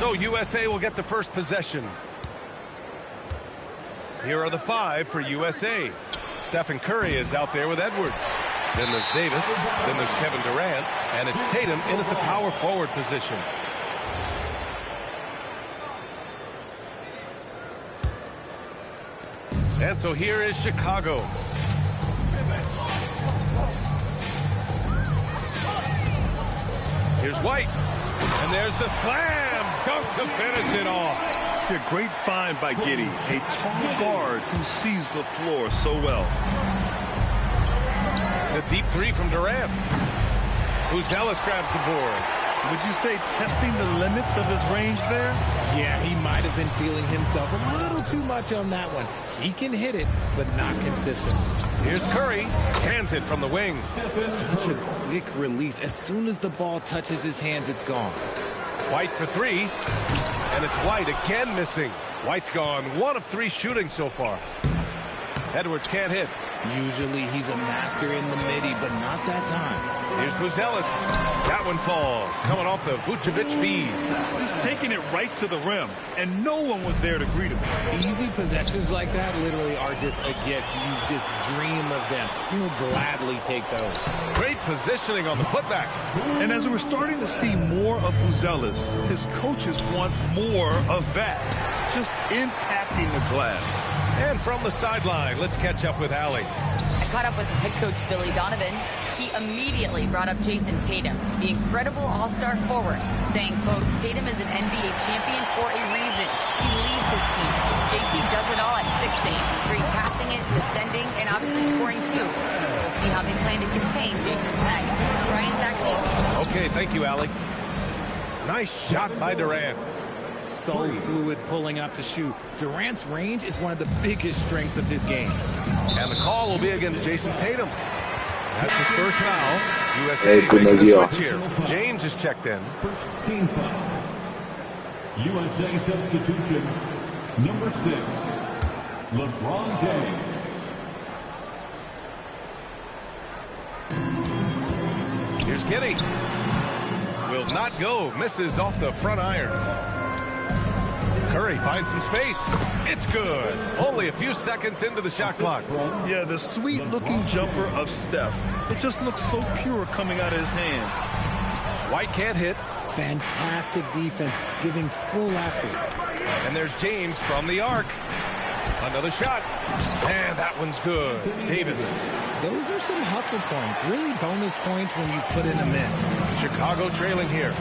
So USA will get the first possession. Here are the 5 for USA. Stephen Curry is out there with Edwards. Then there's Davis. Then there's Kevin Durant. And it's Tatum in at the power forward position. And so here is Chicago. Here's White. And there's the slam dunk to finish it off. A great find by Giddey, a tall guard who sees the floor so well. The deep 3 from Durant. Ellis grabs the board. Would you say testing the limits of his range there? Yeah, he might have been feeling himself a little too much on that one. He can hit it, but not consistently. Here's Curry. Cans it from the wing. Such a quick release. As soon as the ball touches his hands, it's gone. White for 3. And it's White again missing. White's gone 1 of 3 shooting so far. Edwards can't hit. Usually he's a master in the midi, but not that time. Here's Ellis. That one falls. Coming off the Vucevic feed. Just taking it right to the rim, and no one was there to greet him. Easy possessions like that literally are just a gift. You just dream of them. He'll gladly take those. Great positioning on the putback. And as we're starting to see more of Ellis, his coaches want more of that. Just impacting the glass. And from the sideline, let's catch up with Allie. I caught up with head coach Billy Donovan. He immediately brought up Jason Tatum, the incredible all-star forward, saying, quote, Tatum is an NBA champion for a reason. He leads his team. JT does it all at 6'8", great passing it, defending, and obviously scoring too. We'll see how they plan to contain Jason tonight. Brian, back to you. Okay, thank you, Allie. Nice shot by Durant. So fluid pulling up to shoot. Durant's range is one of the biggest strengths of his game. And the call will be against Jason Tatum. That's his first foul. USA Hey, good making idea. a switch here. James is checked in. First team foul. USA substitution number 6, LeBron James. Here's Giddey. Will not go. Misses off the front iron. Curry finds some space. It's good. Only a few seconds into the shot clock. Yeah, the sweet-looking jumper of Steph. It just looks so pure coming out of his hands. White can't hit. Fantastic defense, giving full effort. And there's James from the arc. Another shot. And that one's good. Davis. Those are some hustle points. Really bonus points when you put in a miss. Chicago trailing here.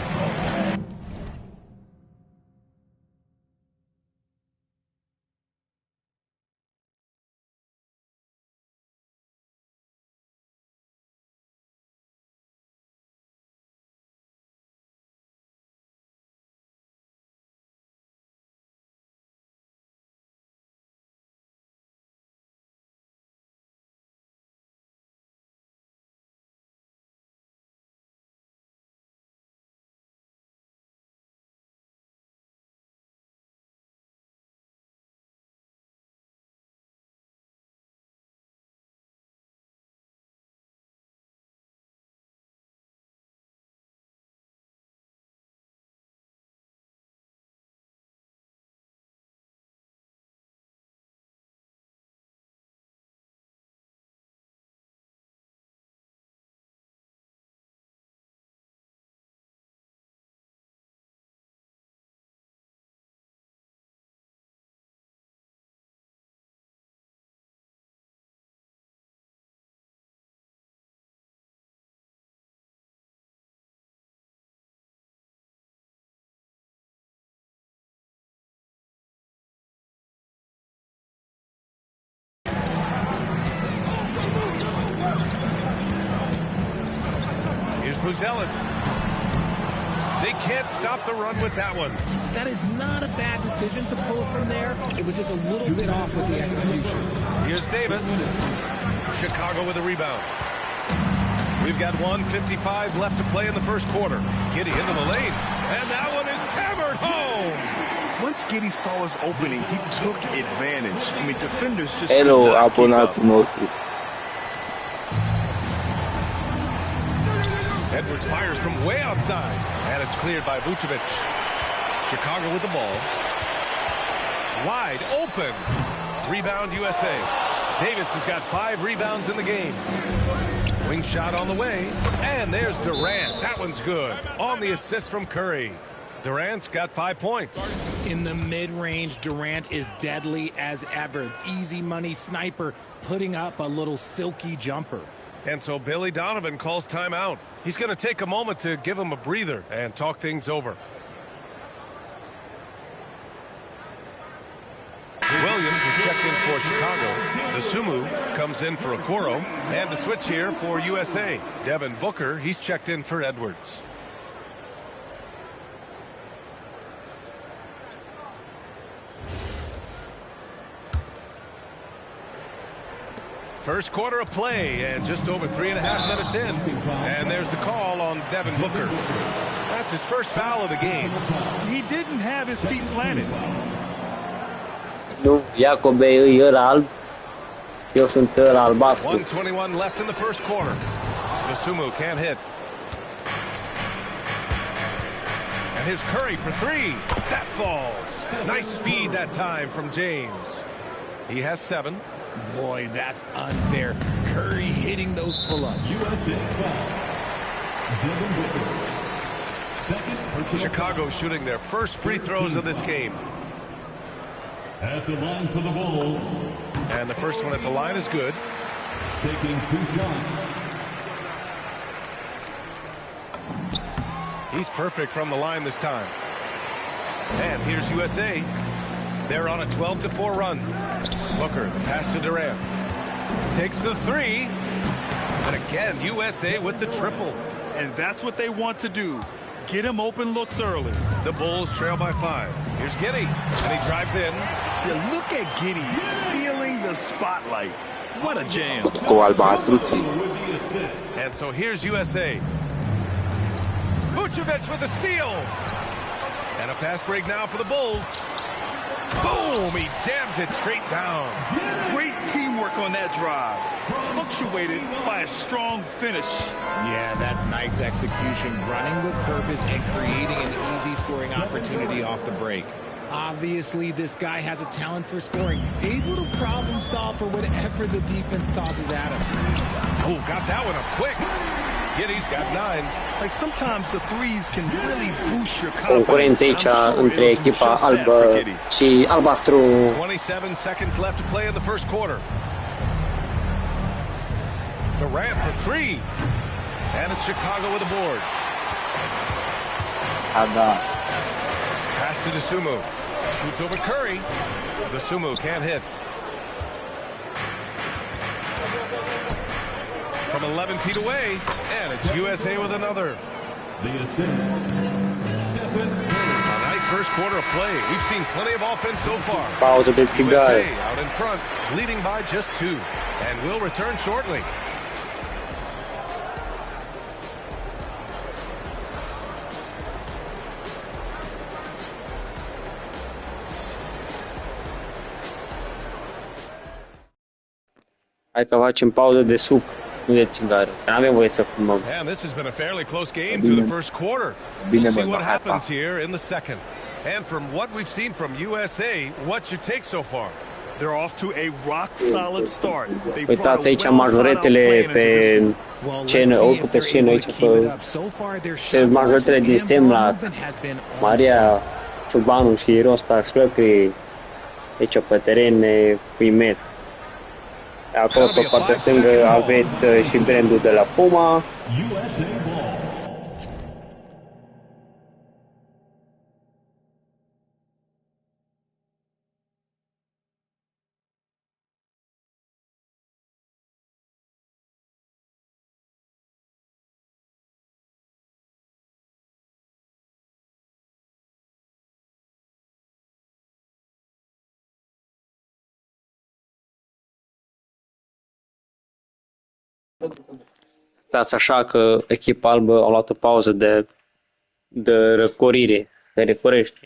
Ellis. They can't stop the run with that one. That is not a bad decision to pull from there. It was just a little bit off with the execution. Here's Davis. Chicago with a rebound. We've got 1:55 left to play in the first quarter. Giddey into the lane. And that one is hammered home. Once Giddey saw his opening, he took advantage. I mean, defenders just Hello, could not keep up. abbonati nostri. Edwards fires from way outside, and it's cleared by Vucevic. Chicago with the ball. Wide open. Rebound USA. Davis has got 5 rebounds in the game. Wing shot on the way. And there's Durant. That one's good. On the assist from Curry. Durant's got 5 points. In the mid-range, Durant is deadly as ever. Easy money sniper, putting up a little silky jumper. And so Billy Donovan calls timeout. He's going to take a moment to give him a breather and talk things over. Williams is checked in for Chicago. Dosunmu comes in for Okoro. And to switch here for USA. Devin Booker, he's checked in for Edwards. First quarter of play and just over 3.5 minutes in. And there's the call on Devin Booker. That's his first foul of the game. He didn't have his feet planted. Nu, Iacob e alb. Eu sunt albastru. 1:21 left in the first quarter. Dosunmu can't hit. And here's Curry for 3. That falls. Nice feed that time from James. He has 7. Boy, that's unfair. Curry hitting those pull-ups. USA foul. Devin Booker. Second personal Chicago shooting their first free throws of this game. at the line for the Bulls. And the first one at the line is good. Taking 2 shots. He's perfect from the line this time. And here's USA. They're on a 12-4 run. Booker, the pass to Durant. Takes the 3. And again, USA with the triple. And that's what they want to do. Get him open looks early. The Bulls trail by 5. Here's Giddey. And he drives in. Yeah, look at Giddey stealing the spotlight. What a jam. Cu albastru țin. And so here's USA. Vucevic with a steal. And a fast break now for the Bulls. Boom! He jams it straight down. Great teamwork on that drive. Punctuated by a strong finish. Yeah, that's nice execution. Running with purpose and creating an easy scoring opportunity off the break. Obviously, this guy has a talent for scoring. Able to problem solve for whatever the defense tosses at him. Oh, got that one up quick. Giddey's got 9. Like sometimes the threes can really boost your Concurență aici între echipa albă și albastru. 27 seconds left to play in the first quarter. Durant for 3. And it's Chicago with a board. Da. Pass to Dosunmu. Shoots over Curry. Dosunmu can't hit. From 11 feet away. And it's USA with another. The assist. Stephen Curry. A nice first quarter of play. We've seen plenty of offense so far. Pauză de țigare. USA out in front, leading by just 2. And will return shortly. Hai că facem pauză de suc, nu de țigară. Nu avem voie să fumăm. And this has been a fairly close game through the first quarter. We'll see what happens here in the second. And from what we've seen from USA, what's your take so far? They're off to a rock-solid start. Uitați aici majoretele pe scenă, oricum pe scenă aici pe majoretele din Semlac, Maria Ciubanu și Rosta Șlăcri, aici pe teren ne uimesc. Acolo pe partea stângă aveți și brandul de la Puma. USA ball. Stați așa că echipa albă a luat o pauză de răcorire, se recorește.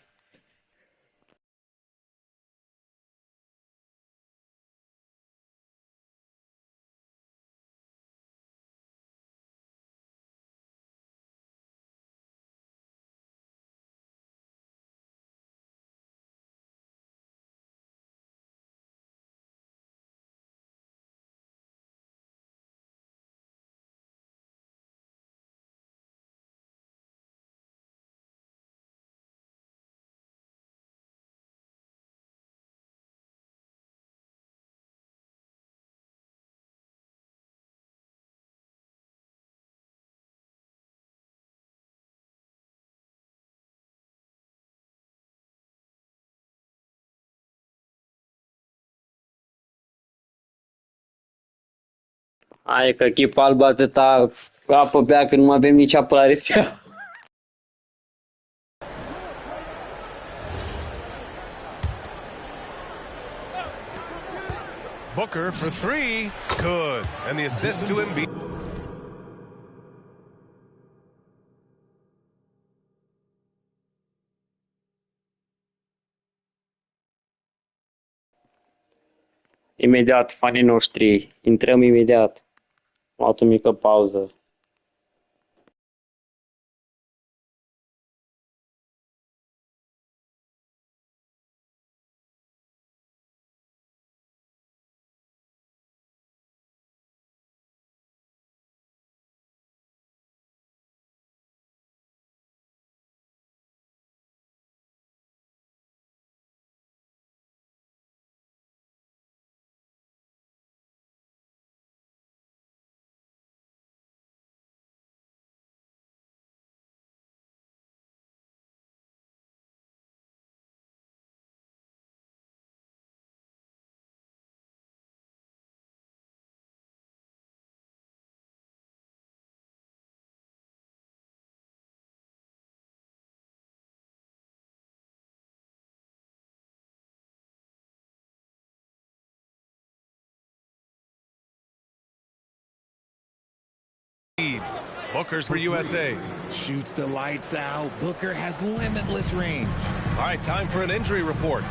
Hai că echipa albă atâta apă bea că nu mai avem nici apă la rețea. Booker for three. Good. And the assist to Embiid. Imediat, fanii noștri, intrăm imediat. Am luat o mică pauză. Booker's for USA. Shoots the lights out. Booker has limitless range. All right, time for an injury report.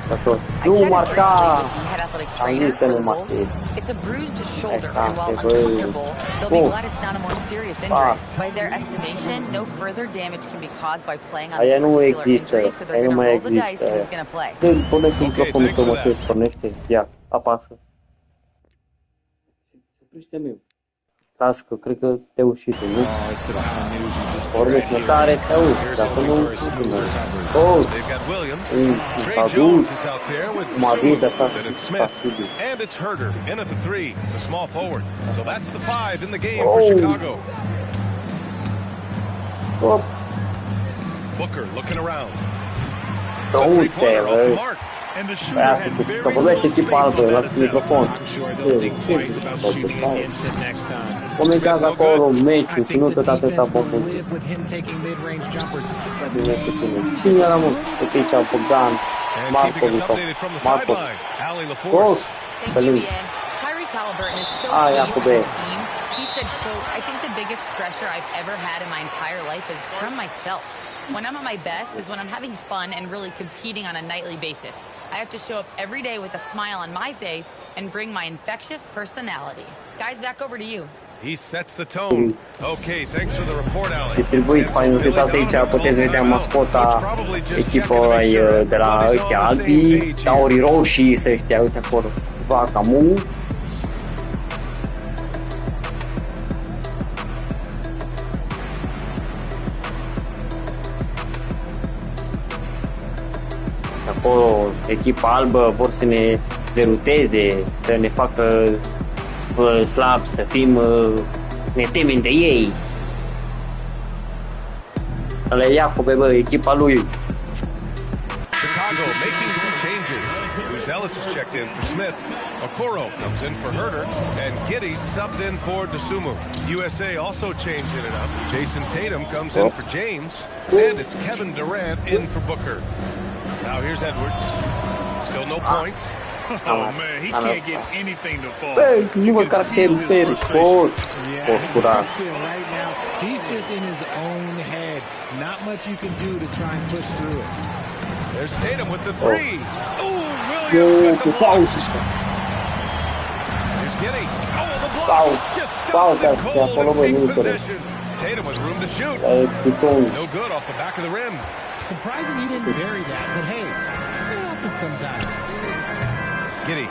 Nu marca! Head athletic Am trainer zis să for nu the Bulls. marchezi. It's a bruised shoulder, Exact, and while băi. uncomfortable, they'll be Bun. glad it's not a more serious Ah. injury. By their estimation, no further damage can be caused by playing on Aia this nu particular există. injury, so they're Aia nu going to mai roll the dice există. who's going to play. Dă-mi, pornește Ok, microfonul thanks că for mă that. să pornește. Ia, apasă. Las că cred că te uși tu, nu? Oh, it's the kind of news you just Vorbești mătare, te auzi. Here's Dacă nu, hoping for a nu smooth mă. recovery. Oh, They've got Williams. s-a Trey Jones dus. is out there with Cum a venit Sumu. așa Then și it's Smith. pasibil. And it's Herder in at the three, the small forward. So that's the 5 in the game for Oh. Chicago. Stop. Booker looking around. Că The uite, three-pointer off the băi. mark. And the shooter Aia had că very vorbește little echipa space albă on la that attempt. microfon. I'm sure they'll think twice about shooting an instant next time. Comentează acolo I meciul și think nu the tot atâta defense will bobul. live with him taking mid-range jumpers. Cine era, mă? Uite aici, Bogdan, And keeping us Markovic sau updated from the Markov. sideline, Allie Toți, LaForce. Thank pe you, lângă. Ian. Tyrese Halliburton is so Ah, key yeah, for Kobe. his team. He said, quote, I think the biggest pressure I've ever had in my entire life is from myself. When I'm at my best is when I'm having fun and really competing on a nightly basis. I have to show up every day with a smile on my face and bring my infectious personality. Guys, back over to you. He sets the tone. Okay, thanks for the report, Allie. Distribuiți fainul, uitați aici, puteți vedea mascota echipă de la ăștia albi, taurii roșii, să știa, uite acolo, vaca mu. Acolo, echipa albă vor să ne deruteze, să ne facă slab, să fim, ne temem de ei. Să le ia, bă, echipa lui. Chicago making some changes. Buzelis is checked in for Smith. Okoro comes in for Herder, and Giddey subbed in for Dosunmu. USA also changing it up. Jason Tatum comes in for James, and it's Kevin Durant in for Booker. Now here's Edwards. Still no points. Oh man, he can't get anything to fall. Bă, You nu mă can caracterul feel his tău, frustration. postura. That's it right now. He's just in his own head. Not much you can do to try and push through it. There's Tatum with the three. Oh, Eu Williams cu got the block. fault ăsta. Here's Giddey. Oh, the Foul. block. Just Foul, stops it that's- cold follow and the takes rule, correct. possession. Tatum with room to shoot. Piton. No good off the back of the rim. Surprising he didn't bury that, but hey, it happens sometimes. Giddey.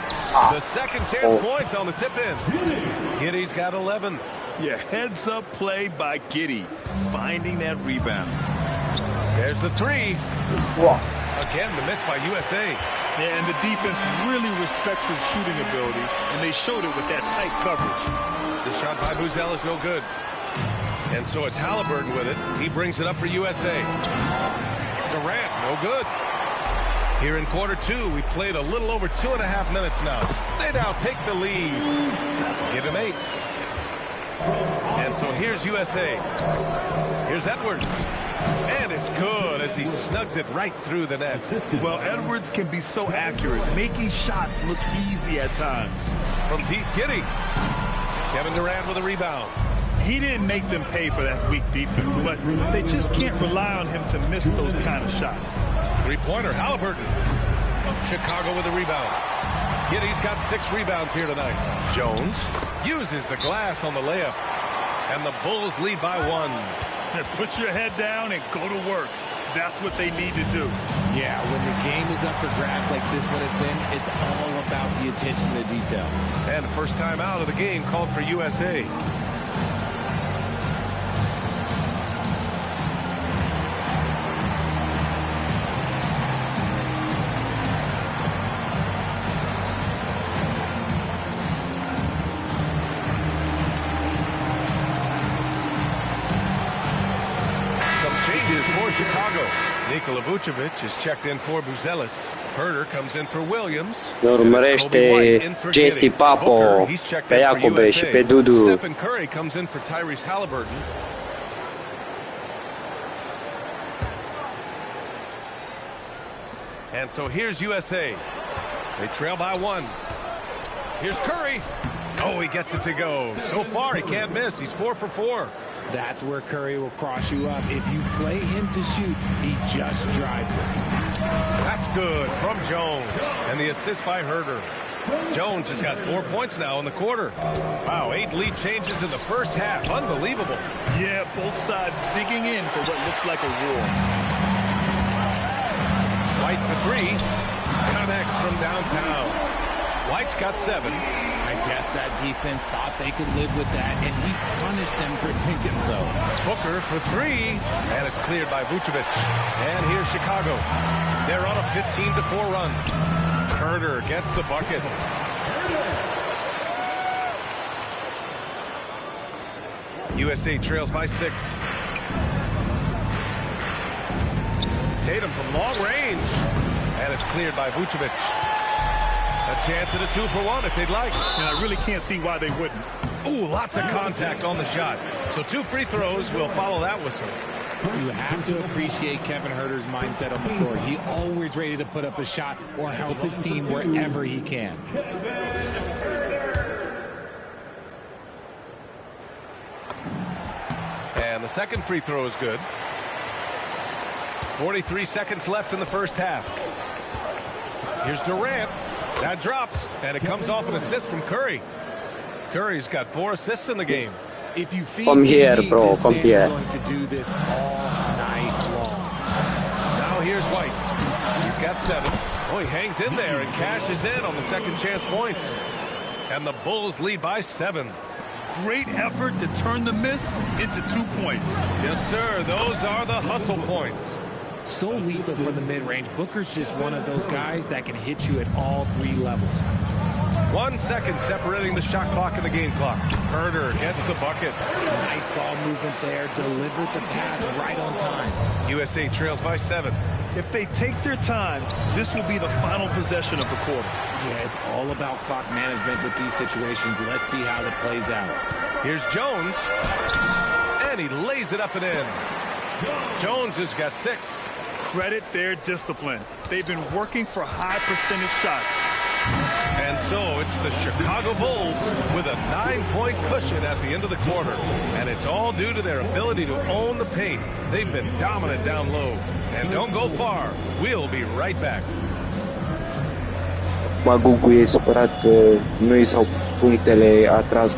The second chance points on the tip in. Giddey's got 11. Yeah, heads up play by Giddey, finding that rebound. There's the three. Wow. Again, the miss by USA. Yeah, and the defense really respects his shooting ability, and they showed it with that tight coverage. The shot by Buzel is no good. And so it's Halliburton with it. He brings it up for USA. Durant, no good. Here in quarter two, we played a little over 2.5 minutes now. They now take the lead. Give him 8. And so here's USA. Here's Edwards. And it's good as he snugs it right through the net. Well, Edwards can be so accurate, making shots look easy at times. From deep, Giddey. Kevin Durant with a rebound. He didn't make them pay for that weak defense, but they just can't rely on him to miss those kind of shots. Three-pointer, Halliburton. Chicago with a rebound. Giddey's got 6 rebounds here tonight. Jones uses the glass on the layup. And the Bulls lead by 1. Put your head down and go to work. That's what they need to do. Yeah, when the game is up for grabs like this one has been, it's all about the attention to detail. And first time out of the game called for USA. Chicago. Nikola Vucevic is checked in for Buzelis. Herder comes in for Williams. Urmărește Jesse Papo pe Iacobe și pe Dudu. Stephen Curry comes in for Tyrese Halliburton. And so here's USA. They trail by 1. Here's Curry. Oh, he gets it to go. So far, he can't miss. He's 4 for 4. That's where Curry will cross you up. If you play him to shoot, he just drives it. That's good from Jones. And the assist by Herder. Jones has got 4 points now in the quarter. Wow, 8 lead changes in the first half. Unbelievable. Yeah, both sides digging in for what looks like a war. White for 3. Connects from downtown. White's got 7. I guess that defense thought they could live with that, and he punished them for thinking so. Booker for 3, and it's cleared by Vucevic. And here's Chicago. They're on a 15-4 run. Herder gets the bucket. USA trails by 6. Tatum from long range, and it's cleared by Vucevic. A chance at a 2-for-1 if they'd like. And I really can't see why they wouldn't. Ooh, lots of contact on the shot. So 2 free throws will follow that whistle. You have to appreciate Kevin Herder's mindset on the floor. He always ready to put up a shot or help his team wherever he can. And the second free throw is good. 43 seconds left in the first half. Here's Durant. That drops, and it comes off an assist from Curry. Curry's got 4 assists in the game. If you feed Come here, bro. this Come man here. is going to do this all night long. Now here's White. He's got 7. Oh, he hangs in there and cashes in on the second chance points. And the Bulls lead by 7. Great effort to turn the miss into 2 points. Yes, sir. Those are the hustle points. So lethal from the mid-range. Booker's just one of those guys that can hit you at all 3 levels. 1 second separating the shot clock and the game clock. Herder gets the bucket. Nice ball movement there. Delivered the pass right on time. USA trails by 7. If they take their time, this will be the final possession of the quarter. Yeah, it's all about clock management with these situations. Let's see how it plays out. Here's Jones. And he lays it up and in. Jones has got 6. Credit their discipline. They've been working for high percentage shots. And so it's the Chicago Bulls with a 9-point cushion at the end of the quarter. And it's all due to their ability to own the paint. They've been dominant down low. And don't go far. We'll be right back. Magugu e supărat că nu i s-au pus punctele, a tras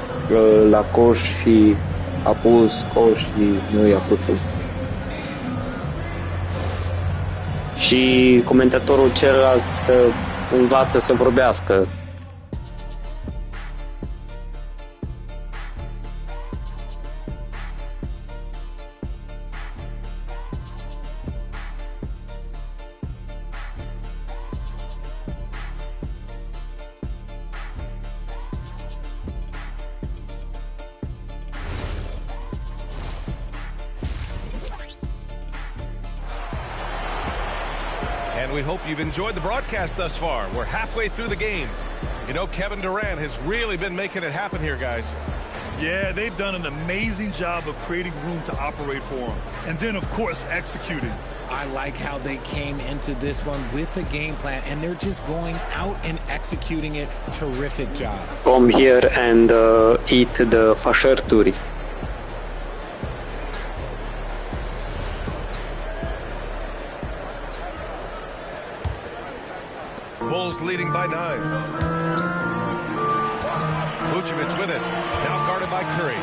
la coș și a pus coș și nu i-a putut. Și comentatorul celălalt învață să vorbească. And we hope you've enjoyed the broadcast thus far. We're halfway through the game. You know, Kevin Durant has really been making it happen here, guys. Yeah, they've done an amazing job of creating room to operate for him. And then, of course, executing. I like how they came into this one with a game plan, and they're just going out and executing it. Terrific job. Come here and eat the fășărturi. Bulls leading by 9. Vucevic with it. Now guarded by Curry.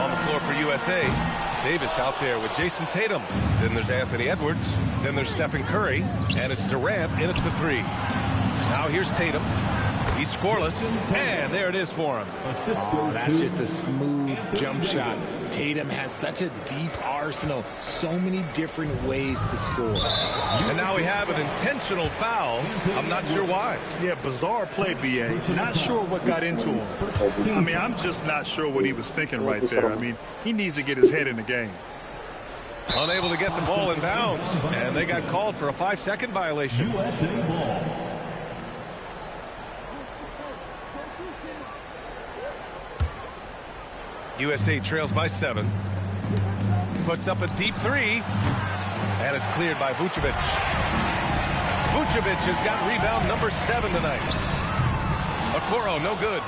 On the floor for USA. Davis out there with Jason Tatum. Then there's Anthony Edwards. Then there's Stephen Curry. And it's Durant in at the 3. Now here's Tatum. He's scoreless. And there it is for him. Oh, that's just a smooth jump shot. Tatum has such a deep arsenal. So many different ways to score. And now we have an intentional foul. I'm not sure why. Yeah, bizarre play, B.A. Not sure what got into him. I mean, I'm just not sure what he was thinking right there. I mean, he needs to get his head in the game. Unable to get the ball in bounds. And they got called for a 5-second violation. USA ball. USA trails by 7. Puts up a deep 3. And it's cleared by Vucevic. Vucevic has got rebound number 7 tonight. Okoro, no good.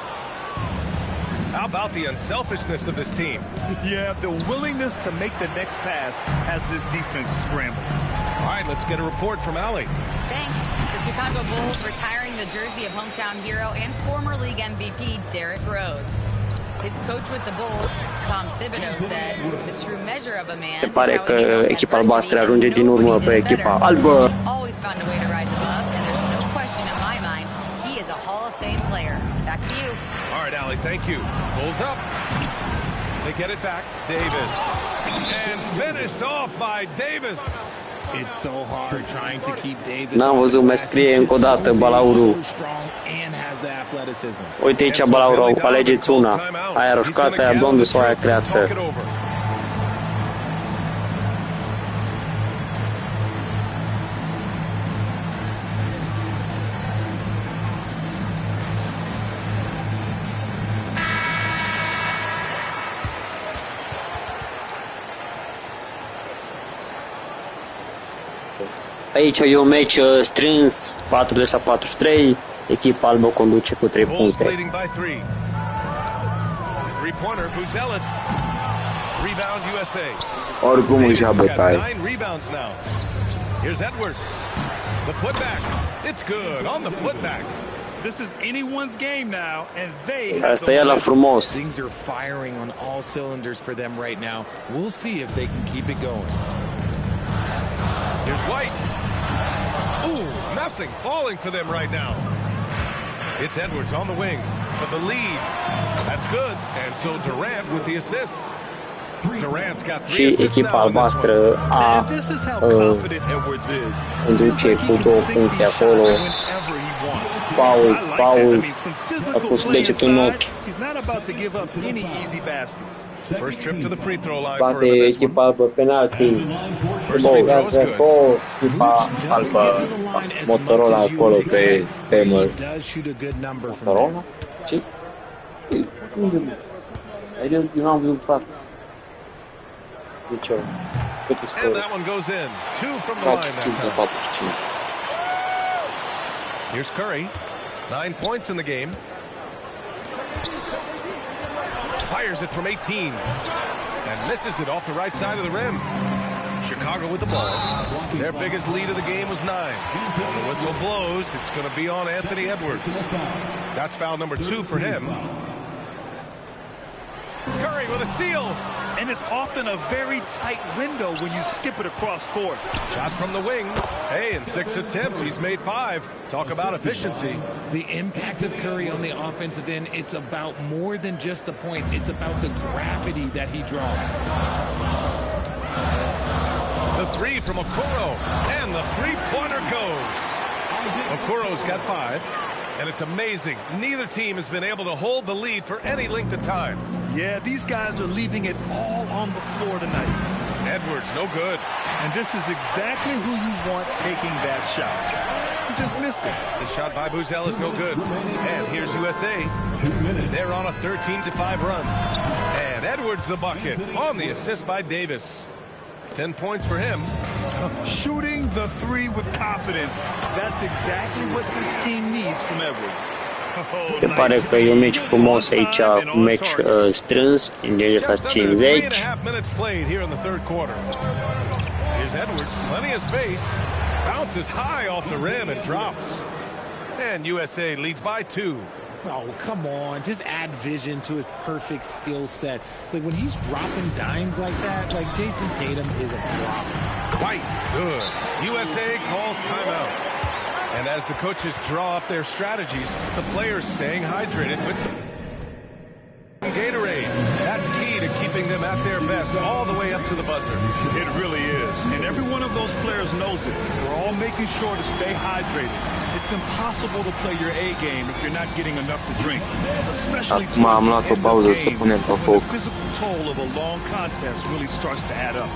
How about the unselfishness of this team? Yeah, the willingness to make the next pass has this defense scrambled. All right, let's get a report from Allie. Thanks. The Chicago Bulls retiring the jersey of hometown hero and former league MVP Derrick Rose. His coach with the Bulls, Tom Thibodeau, said the true measure of a man Se pare că echipa albastră ajunge din urmă pe echipa albă. Always found a way to rise above, and there's no question in my mind he is a Hall of Fame player. Back to you. All right, Allie, thank you. Bulls up. They get it back. Davis. And finished off by Davis. It's so hard trying to keep Davis. N-am văzut, mai scrie încă o dată balaurul. Uite aici balaurul, alegeți una. Aia roșcată, aia blondă sau aia creață. Aici e un meci strâns, 40-43, echipa albă conduce cu 3 puncte. Oricum își ia bătaie. Here's Edwards. The putback. It's good on the putback. This is anyone's game now, and they Asta e la frumos. Things are firing on all cylinders for them right now. We'll see if they can keep it going. Here's White. Ooh, nothing falling for them right now. It's Edwards on the wing for the lead. That's good. And so Durant with the assist. Durant's got 3 Și assists echipa now in this albastră one. a conduce cu 2 puncte acolo. Fault, a pus degetul în ochi. First trip to the free throw line for Bate him in this one. echipa albă penalti. Băugați echipa albă Motorola acolo pe stemă. Motorola? Ce? Eu n-am văzut fapt. Deci, cât And scoră? that one goes in. 2 from the line that 45 time. la 45. Here's Curry. 9 points in the game. Fires it from 18. And misses it off the right side of the rim. Chicago with the ball. Their biggest lead of the game was 9. The whistle blows. It's going to be on Anthony Edwards. That's foul number 2 for him. Curry with a steal. And it's often a very tight window when you skip it across court. Shot from the wing. Hey, in 6 attempts, he's made 5. Talk about efficiency. The impact of Curry on the offensive end, it's about more than just the points. It's about the gravity that he draws. The 3 from Okoro. And the three-pointer goes. Okoro's got 5. And it's amazing. Neither team has been able to hold the lead for any length of time. Yeah, these guys are leaving it all on the floor tonight. Edwards, no good. And this is exactly who you want taking that shot. He just missed it. The shot by Buzel is no good. And here's USA. They're on a 13-5 run. Edwards the bucket on the assist by Davis. 10 points for him. Shooting the three with confidence. That's exactly what this team needs from Edwards. Se pare că e un meci frumos aici, un meci strâns, Indiana sa 50. Here's Edwards, plenty of space. Bounces high off the rim and drops. And USA leads by 2. Oh, come on. Just add vision to his perfect skill set. Like, when he's dropping dimes like that, like, Jason Tatum is a problem. Quite good. USA calls timeout. And as the coaches draw up their strategies, the players staying hydrated with some Gatorade. That's key to keeping them at their best all the way up to the buzzer. It really is. And every one of those players knows it. They're all making sure to stay hydrated. It's impossible to play your A game if you're not getting enough to drink. Especially Acum am luat o pauză să punem pe foc. The physical toll of a long contest really starts to add up.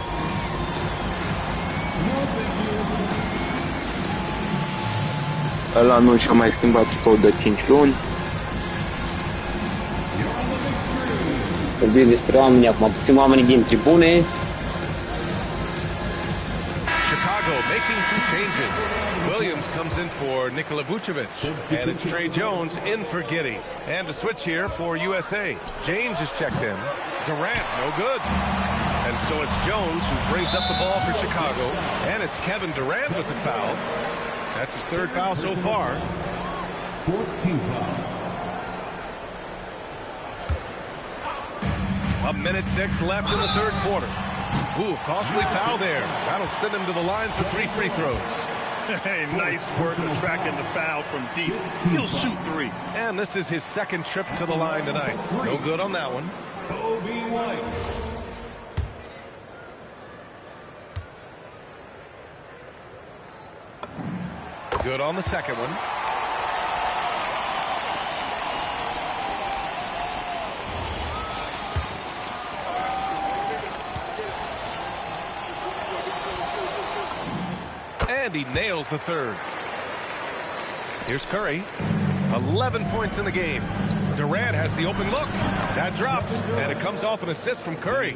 Ăla nu și-a mai schimbat tricou de 5 luni. Vorbim despre oameni acum, puțin oamenii din tribune. Chicago making some changes. Williams comes in for Nikola Vucevic, and it's Trey Jones in for Giddey. And a switch here for USA. James is checked in. Durant, no good. And so it's Jones who brings up the ball for Chicago, and it's Kevin Durant with the foul. That's his third foul so far. 14 foul. A minute 6 left in the third quarter. Ooh, costly foul there. That'll send him to the line for 3 free throws. Hey, nice work attracting the foul from deep. He'll shoot 3. And this is his second trip to the line tonight. No good on that one. Kobe White. Good on the second one. And he nails the third. Here's Curry. 11 points in the game. Durant has the open look. That drops, and it comes off an assist from Curry.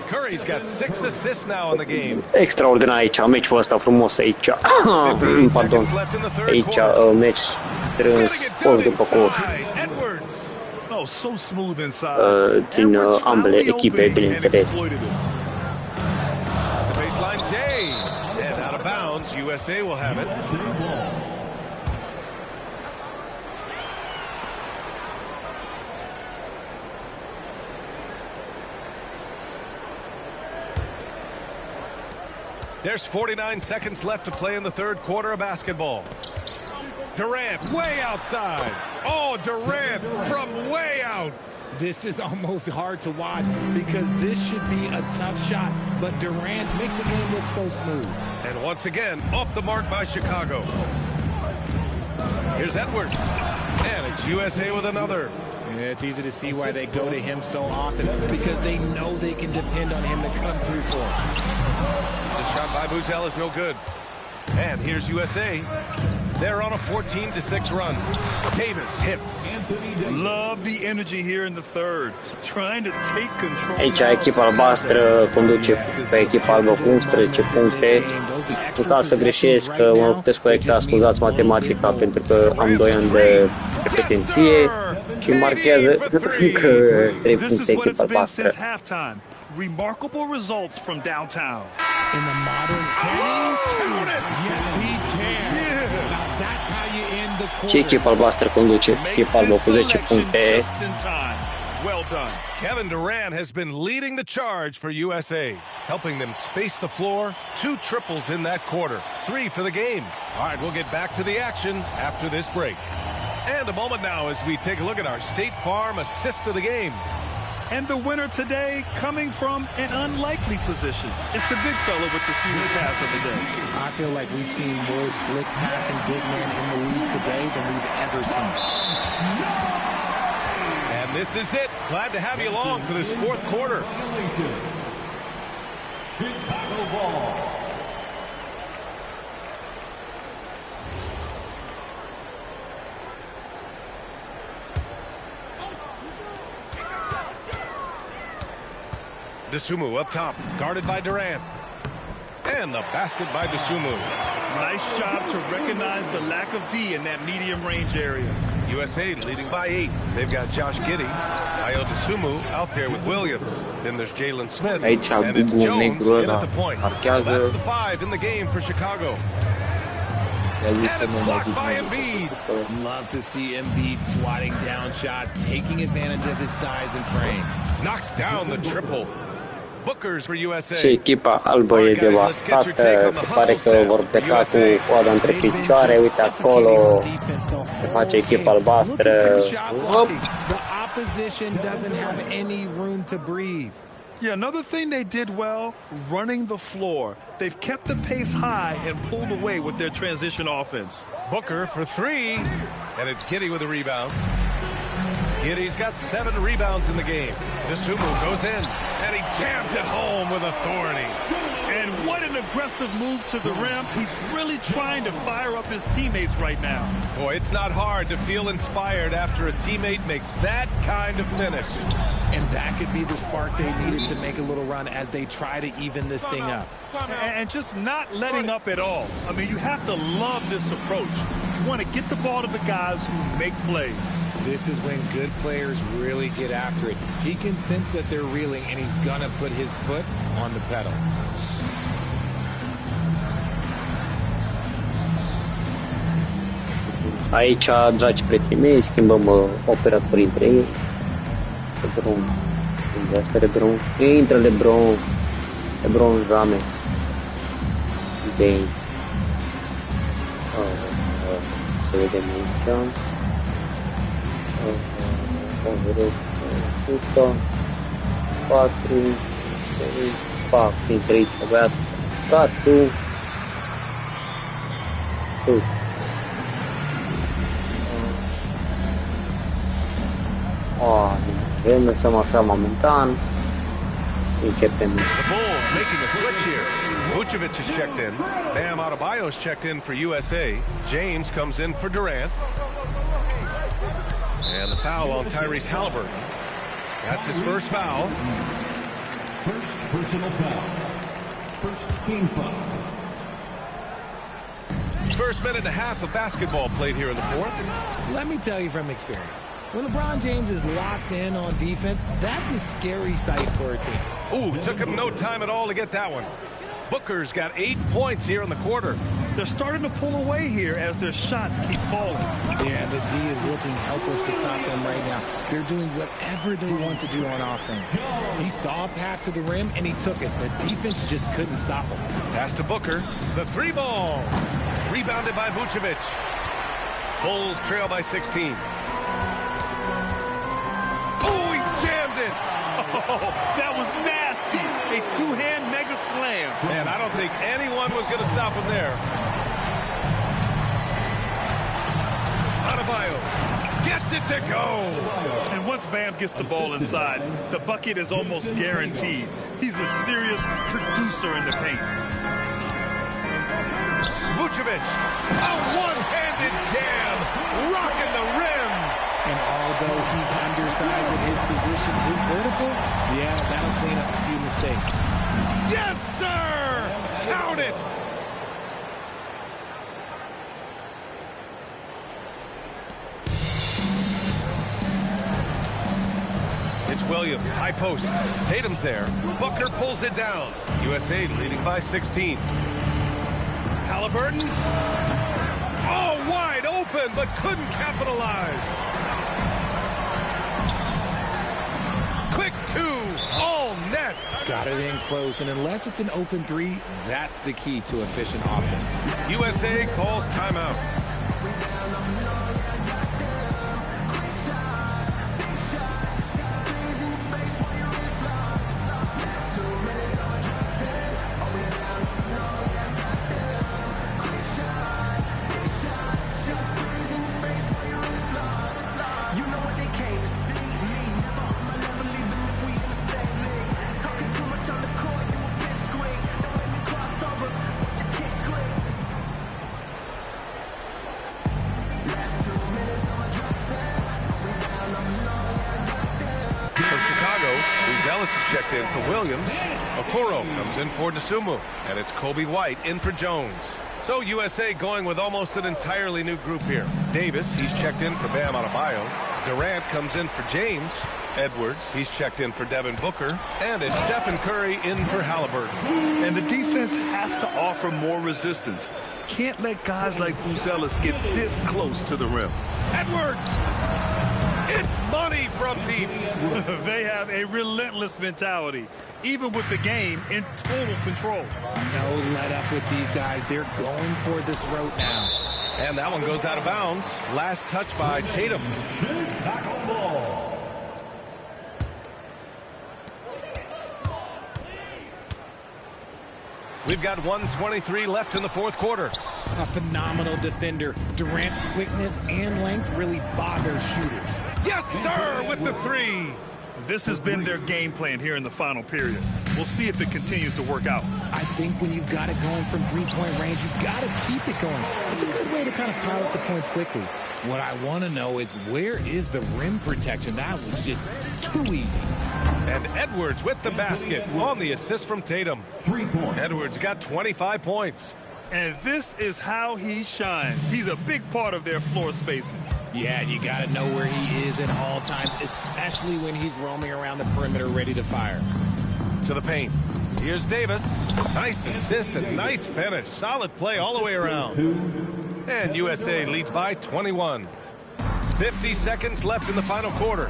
Curry's got 6 assists now in the game. Extraordinar aici, meciul ăsta frumos aici. Pardon. Aici, meci strâns, fost după coș. Oh, so smooth inside. Din ambele echipe, bineînțeles. The baseline J. And out of bounds, USA will have it. There's 49 seconds left to play in the third quarter of basketball. Durant way outside. Oh, Durant from way out. This is almost hard to watch because this should be a tough shot, but Durant makes the game look so smooth. And once again, off the mark by Chicago. Here's Edwards. And it's USA with another. Yeah, it's easy to see why they go to him so often, because they know they can depend on him to come through for them. The shot by Buzel is no good. And here's USA. They're on a 14-6 run. Davis hits. Love the energy here in the third. Trying to take control. Aici echipa albastră conduce pe echipa albă cu 11 puncte. În caz să greșesc, mă puteți corecta, scuzați matematica, pentru că am 2 ani de repetenție și marchează încă 3 puncte echipa albastră. Remarkable results from downtown. In the modern count it. Yes, he can. Yeah. Now that's how you end the quarter. Și echipa albastră conduce echipa albă cu 10 puncte. Well done. Kevin Durant has been leading the charge for USA, helping them space the floor. 2 triples in that quarter, 3 for the game. All right, we'll get back to the action after this break. And a moment now as we take a look at our State Farm assist of the game. And the winner today coming from an unlikely position. It's the big fella with the smooth pass of the day. I feel like we've seen more slick passing big men in the league today than we've ever seen. And this is it. Glad to have you along for this fourth quarter. Chicago ball. Dosunmu up top, guarded by Durant. And the basket by Dosunmu. Nice job to recognize the lack of D in that medium range area. USA leading by 8. They've got Josh Giddey, Ayo Dosunmu out there with Williams. Then there's Jalen Smith, Aici and it's Bubu Jones negru in ăla at the point. So marchează. that's the 5 in the game for Chicago. I-a zis să And nu it's mai blocked zic by nimic. Embiid. Love to see Embiid swatting down shots, taking advantage of his size and frame. Knocks down the triple. Booker's for USA. Și echipa albă e devastată, se pare că vor pleca cu coada între picioare, uite acolo, se face echipa albastră. Op! The opposition doesn't have any room to breathe. Yeah, another thing they did well, running the floor. They've kept the pace high and pulled away with their transition offense. Booker for 3, and it's Giddey with a rebound. Giddey's got 7 rebounds in the game. Dosunmu goes in, and he jams it home with authority. And what an aggressive move to the rim. He's really trying to fire up his teammates right now. Boy, it's not hard to feel inspired after a teammate makes that kind of finish. And that could be the spark they needed to make a little run as they try to even this thing up. And just not letting up at all. I mean, you have to love this approach. You want to get the ball to the guys who make plays. This is when good players really get after it. He can sense that they're reeling, and he's going to put his foot on the pedal. Aici, dragi prieteni mei, schimbăm operatorii între ei. LeBron, unde este LeBron? Intră LeBron James. Bine. Să vedem aici. Sută 4 fac dintre aici băiat 4 vrem lăsăm așa momentan. Începem. The Bulls making a switch here. Vucevic is checked in. Bam Adebayo's checked in for USA. James comes in for Durant. And the foul on Tyrese Halliburton. That's his first foul. First personal foul. First team foul. First minute and a half of basketball played here in the fourth. Let me tell you from experience, when LeBron James is locked in on defense, that's a scary sight for a team. Ooh, took him no time at all to get that one. Booker's got 8 points here in the quarter. They're starting to pull away here as their shots keep falling. Yeah, the D is looking helpless to stop them right now. They're doing whatever they want to do on offense. He saw a path to the rim, and he took it. The defense just couldn't stop him. Pass to Booker. The 3 ball. Rebounded by Vucevic. Bulls trail by 16. Oh, he jammed it. Oh, that was nasty. A two-hand mega slam. Man, I don't think anyone was going to stop him there. Adebayo gets it to go. And once Bam gets the ball inside, the bucket is almost guaranteed. He's a serious producer in the paint. Vucevic, a one-handed jam, rocking the rim. And although he's undersized at his position, his vertical, yeah, that'll clean up a few mistakes. Yes, sir! Count it! It's Williams, high post. Tatum's there. Booker pulls it down. USA leading by 16. Halliburton. Oh, wide open, but couldn't capitalize. Quick 2, all net. Got it in close, and unless it's an open 3, that's the key to efficient offense. USA calls timeout. Buzelis is checked in for Williams. Okoro comes in for DeSumo. And it's Kobe White in for Jones. So USA going with almost an entirely new group here. Davis, he's checked in for Bam Adebayo. Durant comes in for James. Edwards, he's checked in for Devin Booker. And it's Stephen Curry in for Halliburton. And the defense has to offer more resistance. Can't let guys like Buzelis get this close to the rim. Edwards! It's money from deep. They have a relentless mentality, even with the game in total control. No let up with these guys. They're going for the throat now. And that one goes out of bounds. Last touch by Tatum. We've got 1:23 left in the fourth quarter. A phenomenal defender. Durant's quickness and length really bother shooters. Yes, sir, with the three. This has been their game plan here in the final period. We'll see if it continues to work out. I think when you've got it going from three-point range, you've got to keep it going. It's a good way to kind of pile up the points quickly. What I want to know is, where is the rim protection? That was just too easy. And Edwards with the basket on the assist from Tatum. 3 points. Edwards got 25 points. And this is how he shines. He's a big part of their floor spacing. Yeah, you got to know where he is at all times, especially when he's roaming around the perimeter ready to fire. To the paint. Here's Davis. Nice assist and nice finish. Solid play all the way around. And USA leads by 21. 50 seconds left in the final quarter.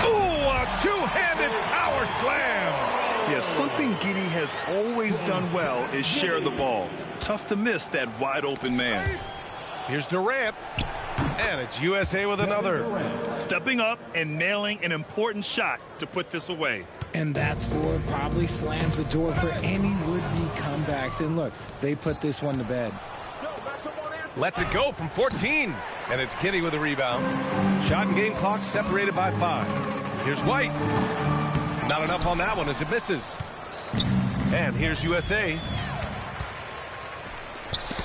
Ooh, a two-handed power slam. Yeah, something Giddey has always done well is share the ball. Tough to miss that wide-open man. Here's Durant. And it's USA with another. Stepping up and nailing an important shot to put this away. And that score probably slams the door for any would-be comebacks. And look, they put this one to bed. Lets it go from 14. And it's Giddey with a rebound. Shot and game clock separated by 5. Here's White. Not enough on that one as it misses. And here's USA.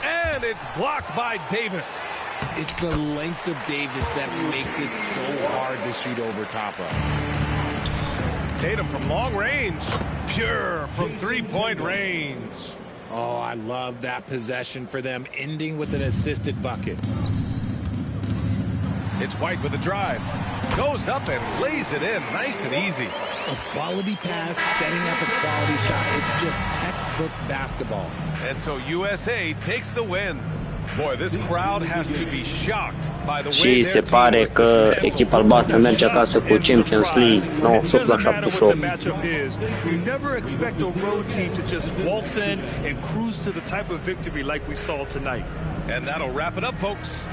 And it's blocked by Davis. It's the length of Davis that makes it so hard to shoot over top of. Tatum from long range. Pure from three-point range. Oh, I love that possession for them, ending with an assisted bucket. It's White with a drive. Goes up and lays it in nice and easy. A quality pass, setting up a quality shot. It's just textbook basketball. And so USA takes the win. Boy, this crowd has to be shocked by the way Și se pare că echipa albastră merge acasă cu Champions League 98-78. You never expect a road team to just waltz in and cruise to the type of victory like we saw tonight. And that'll wrap it up, folks.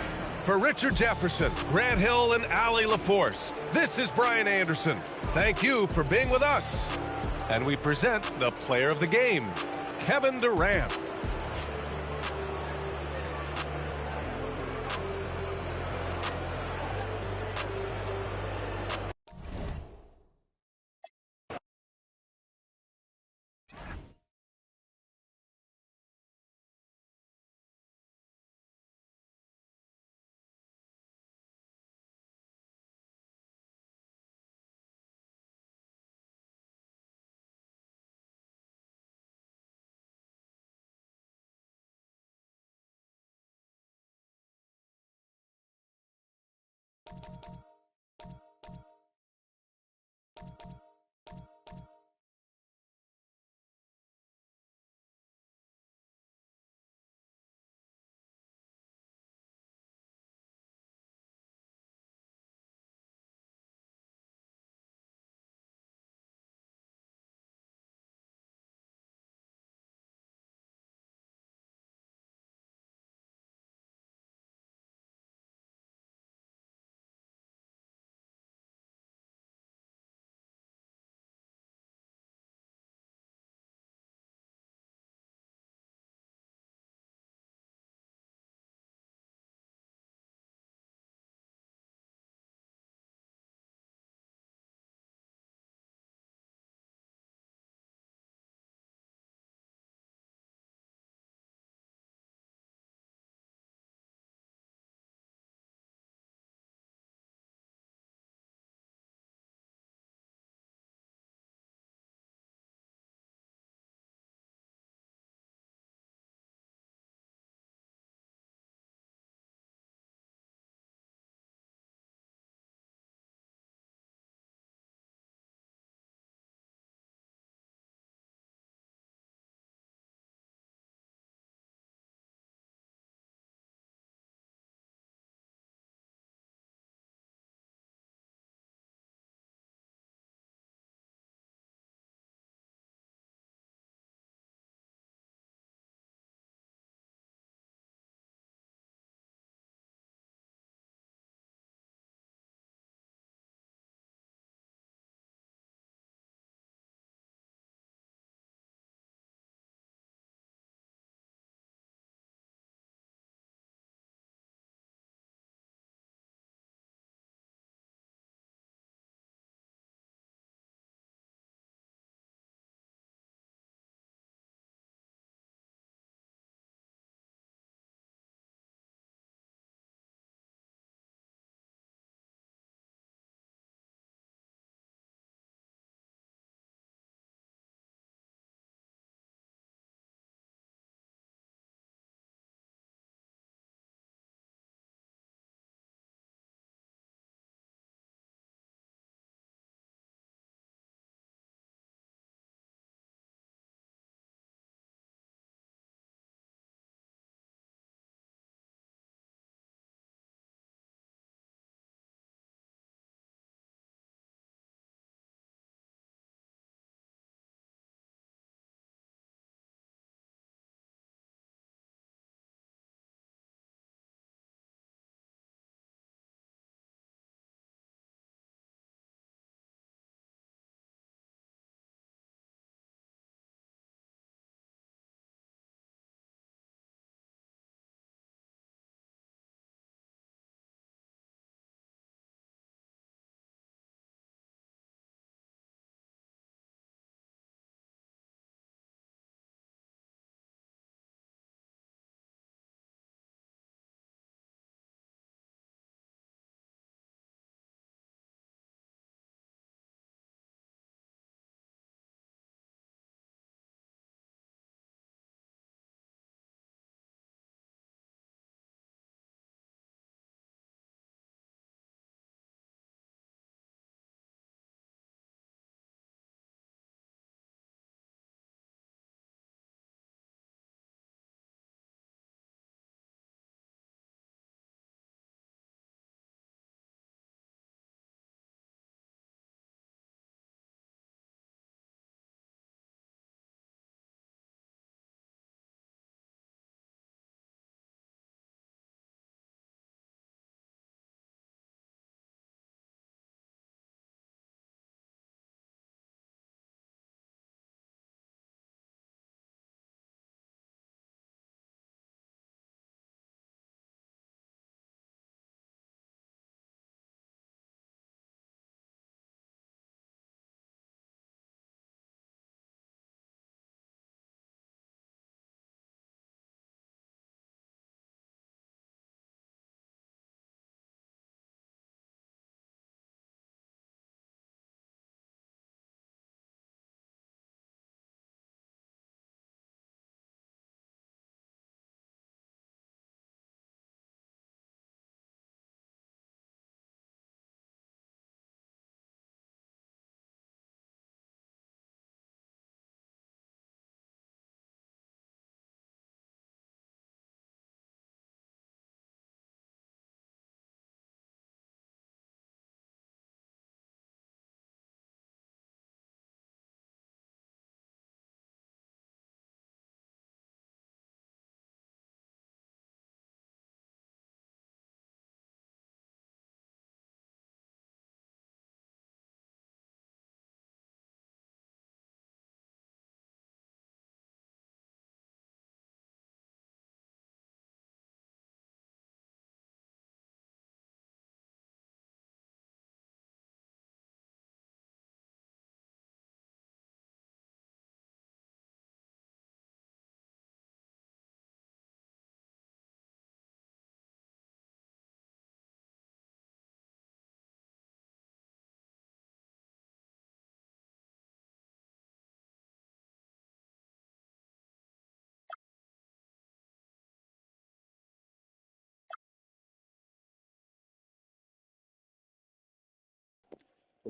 For Richard Jefferson, Grant Hill, and Allie LaForce, this is Brian Anderson. Thank you for being with us. And we present the player of the game, Kevin Durant.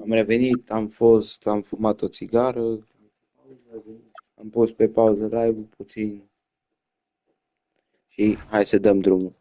Am revenit, am fumat o țigară, am pus pe pauză live-ul puțin și hai să dăm drumul.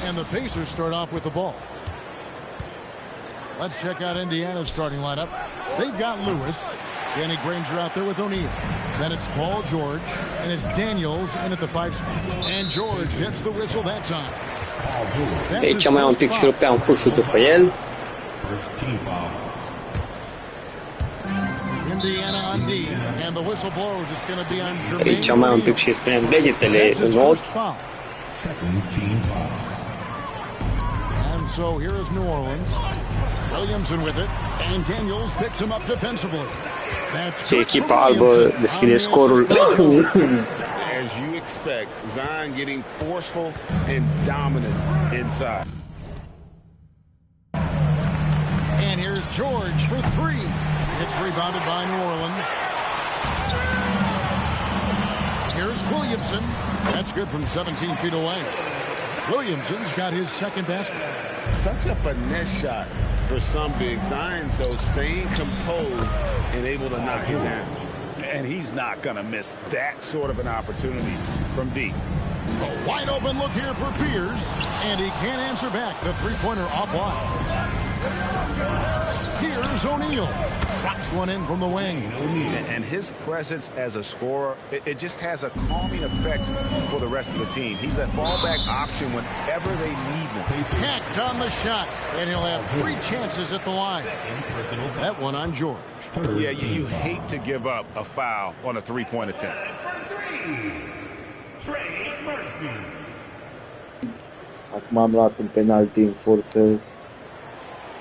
And the Pacers start off with the ball. Let's check out Indiana's starting lineup. They've got Lewis, Danny Granger out there with O'Neal. Then it's Paul George, and it's Daniels in at the 5 spot. And George gets the whistle that time. Aici mai un pic și rupeam fușul pe el. Indiana on D, and the whistle blows. It's going to be on Jermaine. Aici mai un pic și spunem degetele în ochi. And so here is New Orleans. Williamson with it, and Daniels picks him up defensively. Și echipa albă deschide scorul. As you expect, Zion getting forceful and dominant inside. And here's George for 3. It's rebounded by New Orleans. Here's Williamson. That's good from 17 feet away. Williamson's got his second basket. Such a finesse shot for some big. Zion's, though, staying composed and able to knock it down. And he's not going to miss that sort of an opportunity from deep. A wide open look here for Pierce, and he can't answer back. The three-pointer offline. Here's O'Neal. Drops one in from the wing. And his presence as a scorer, it just has a calming effect for the rest of the team. He's a fallback option whenever they need him. Hacked on the shot, and he'll have 3 chances at the line. That one on George. Yeah, you hate to give up a foul on a three-point attempt. Acum am luat un penalti în forță.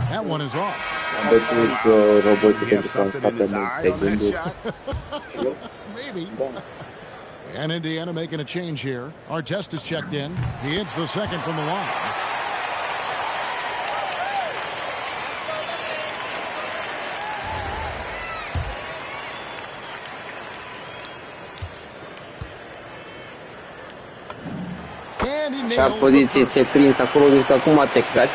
That one is off. Am bătut Robertul pentru că am stat pe multe gânduri. Maybe. And Indiana making a change here. Artest is checked in. He hits the second from the line. Și a poziție ți-ai prins acolo, zic că acum te caci.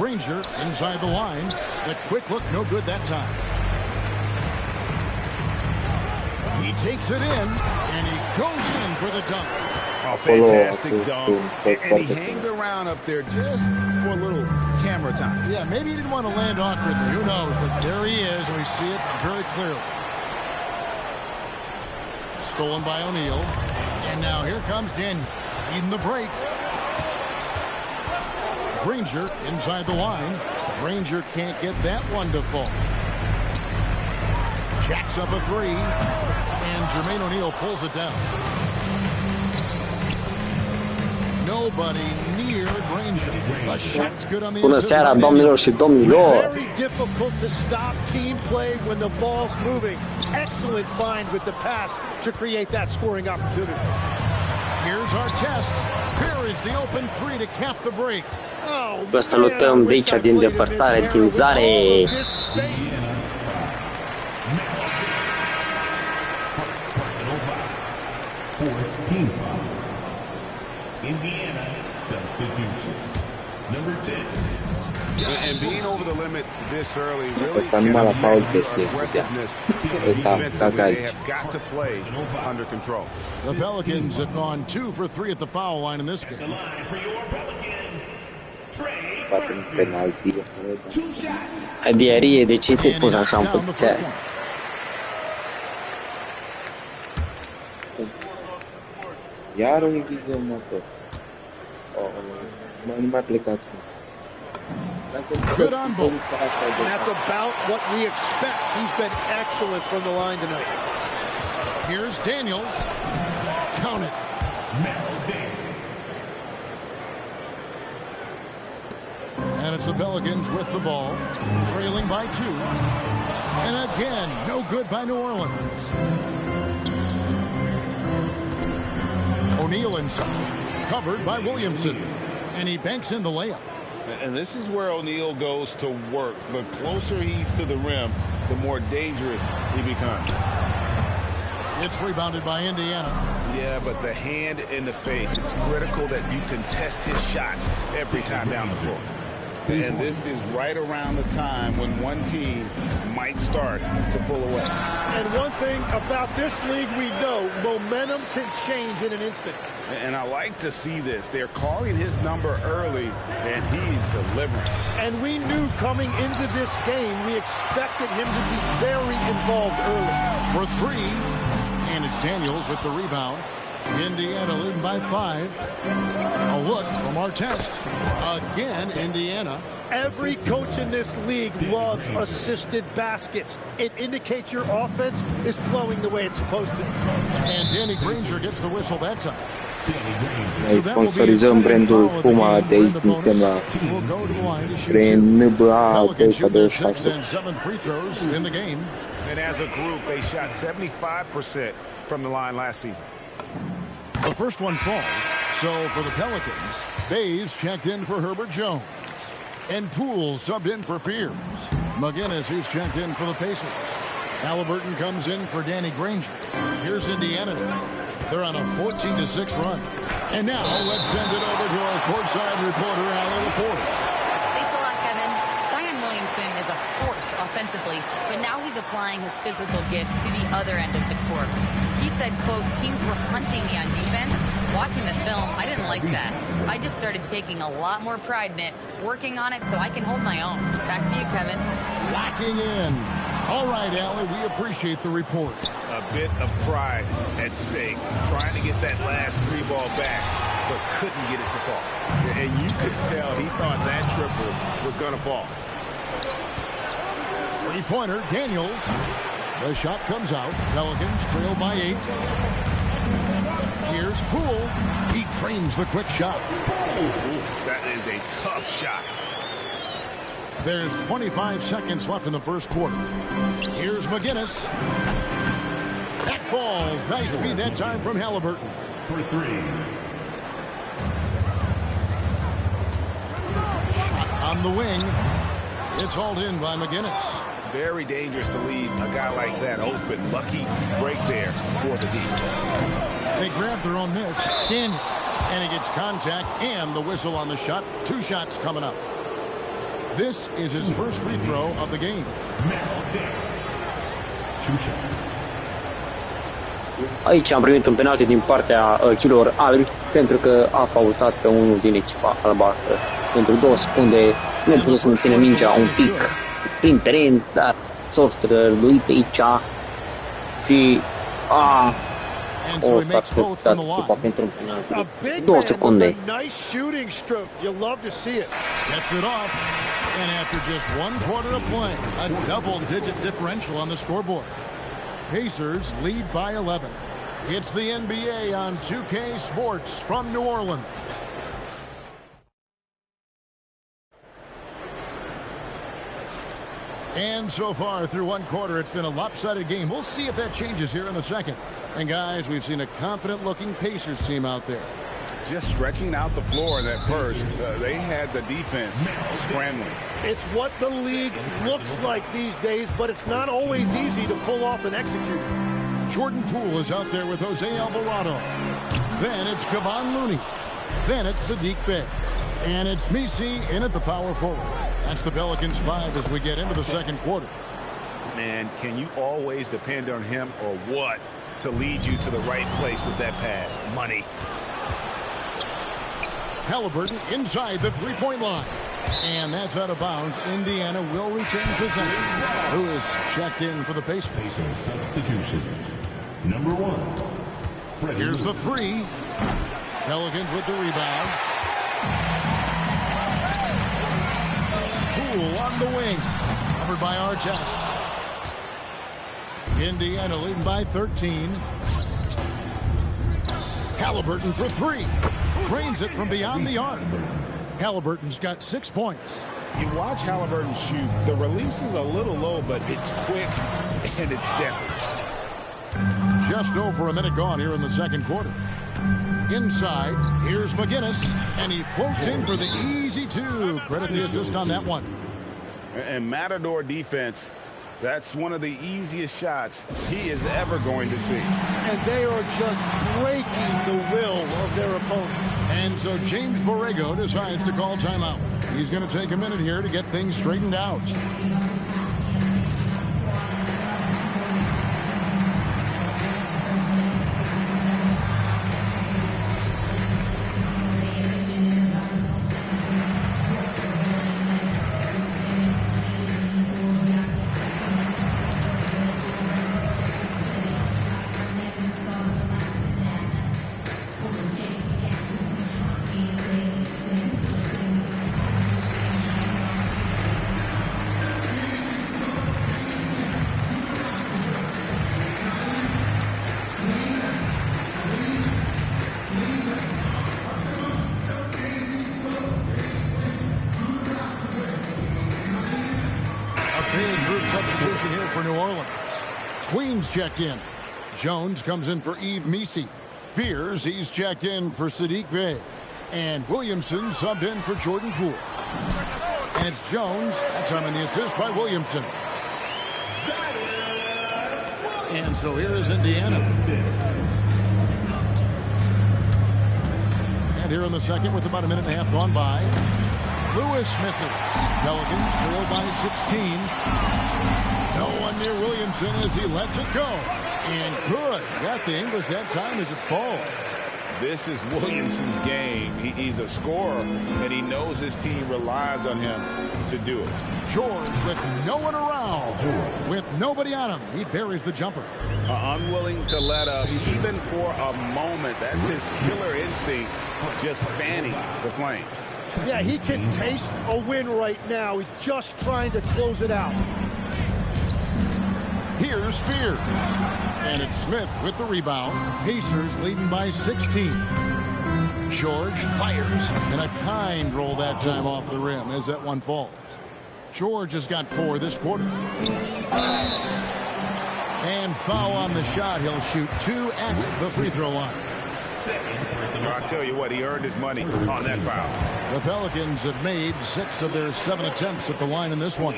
Granger inside the line. The quick look, no good that time. He takes it in, and he goes in for the dunk. Oh, fantastic dunk. And he hangs around up there just for a little camera time. Yeah, maybe he didn't want to land awkwardly. Who knows? But there he is, and we see it very clearly. Stolen by O'Neal. And now here comes Daniel. Leading the break. Granger inside the line. Granger can't get that one to fall. Jacks up a 3. And Jermaine O'Neal pulls it down. Nobody near Granger. The shot's good on the Bună seara, doamnelor și domnilor. Very difficult to stop team play when the ball's moving. Excellent find with the pass to create that scoring opportunity. Here's our test. Here is the open 3 to cap the break. Vă salutăm de aici din depărtare, din Zare. Indiana substitution. Number 10, And being over the limit this early really Ăsta numai la foul trebuie să dea. Ăsta ca they calci. have got to play under control. The Pelicans have gone 2 for 3 at the foul line in this game. Poate un penalti. Adierie, de ce te And he pus knocks așa în down the poziția first aia? one. Iar un vizionator. Nu mai plecați, mă. Good on both. And that's about what we expect. He's been excellent from the line tonight. Here's Daniels. Count it. And it's the Pelicans with the ball, trailing by 2. And again, no good by New Orleans. O'Neal inside, covered by Williamson. And he banks in the layup. And this is where O'Neal goes to work. The closer he's to the rim, the more dangerous he becomes. It's rebounded by Indiana. Yeah, but the hand in the face, it's critical that you contest his shots every time down the floor. And this is right around the time when one team might start to pull away. And one thing about this league we know, momentum can change in an instant. And I like to see this. They're calling his number early, and he's delivering. And we knew coming into this game, we expected him to be very involved early. For 3, and it's Daniels with the rebound. Indiana leading by 5. A look from Artest. Again, Indiana. Every coach in this league loves assisted baskets. It indicates your offense is flowing the way it's supposed to. And Danny Granger gets the whistle that time. Noi sponsorizăm brandul Puma de aici din Semna. Prin NBA Pelicans shoot their 6th 26. and 7th free throws in the game. And as a group, they shot 75% from the line last season. The first one falls. So for the Pelicans, Bays checked in for Herbert Jones. And Poole subbed in for Fears. McGinnis, who's checked in for the Pacers. Halliburton comes in for Danny Granger. Here's Indiana. They're on a 14-6 run. And now let's send it over to our courtside reporter, Allie LaForce. Thanks a lot, Kevin. Zion Williamson is a force offensively, but now he's applying his physical gifts to the other end of the court. He said, quote, teams were hunting me on defense. Watching the film, I didn't like that. I just started taking a lot more pride in it, working on it so I can hold my own. Back to you, Kevin. Locking in. All right, Allie, we appreciate the report. A bit of pride at stake, trying to get that last 3 ball back, but couldn't get it to fall. And you could tell he thought that triple was going to fall. Three-pointer, Daniels. The shot comes out. Pelicans trail by 8. Here's Poole. He trains the quick shot. That is a tough shot. There's 25 seconds left in the first quarter. Here's McGinnis. That falls. Nice feed that time from Halliburton. For 3. Shot on the wing. It's hauled in by McGinnis. Very dangerous to leave a guy like that open. Lucky break there for the deep. They grab their own miss. Daniel. And he gets contact and the whistle on the shot. 2 shots coming up. This is his first free throw of the game. 2 shots. Aici am primit un penalti din partea chilor albi pentru că a faultat pe unul din echipa albastră. Pentru 2 secunde nu a putut să menține mingea un pic prin teren, dar sortele lui pe aici și o s-a dat echipa pentru un penalti. 2 secunde. Nice shooting stroke. You love to see it. Gets it off. And after just 1 quarter of play, a double-digit differential on the scoreboard. Pacers lead by 11. It's the NBA on 2K Sports from New Orleans. And so far through 1 quarter, it's been a lopsided game. We'll see if that changes here in the second. And guys, we've seen a confident-looking Pacers team out there. Just stretching out the floor in that first. They had the defense scrambling. It's what the league looks like these days, but it's not always easy to pull off and execute. Jordan Poole is out there with Jose Alvarado. Then it's Kevon Looney. Then it's Sadiq Bey. And it's Messi in at the power forward. That's the Pelicans 5 as we get into the second quarter. Man, can you always depend on him or what to lead you to the right place with that pass? Money. Halliburton inside the three-point line. And that's out of bounds. Indiana will retain possession. Lewis checked in for the Pacers. Substitution. Number 1. Here's the three. Pelicans with the rebound. Poole on the wing. Covered by Artest. Indiana leading by 13. Halliburton for three. Drains it from beyond the arc. Halliburton's got 6 points. You watch Halliburton shoot. The release is a little low, but it's quick and it's deadly. Just over a minute gone here in the second quarter. Inside, here's McGinnis, and he floats in for the easy two. Credit the assist on that one. And Matador defense, that's one of the easiest shots he is ever going to see. And they are just breaking the will of their opponent. And so James Borrego decides to call timeout. He's going to take a minute here to get things straightened out. Substitution here for New Orleans. Queens checked in. Jones comes in for Yves Messi. Fears, he's checked in for Sadiq Bey. And Williamson subbed in for Jordan Poole. And it's Jones. That's on the assist by Williamson. And so here is Indiana. And here in the second with about a minute and a half gone by. Lewis misses. Pelicans trailed by 16. No one near Williamson as he lets it go. And good. Got the English that time as it falls. This is Williamson's game. He's a scorer, and he knows his team relies on him to do it. George with no one around. With nobody on him, he buries the jumper. Unwilling to let up, even for a moment. That's his killer instinct, just fanning the flame. Yeah, he can taste a win right now. He's just trying to close it out. Here's Fears. And it's Smith with the rebound. Pacers leading by 16. George fires. And a kind roll that time off the rim as that one falls. George has got 4 this quarter. And foul on the shot. He'll shoot 2 at the free throw line. I'll tell you what, he earned his money on that foul. The Pelicans have made 6 of their 7 attempts at the line in this one.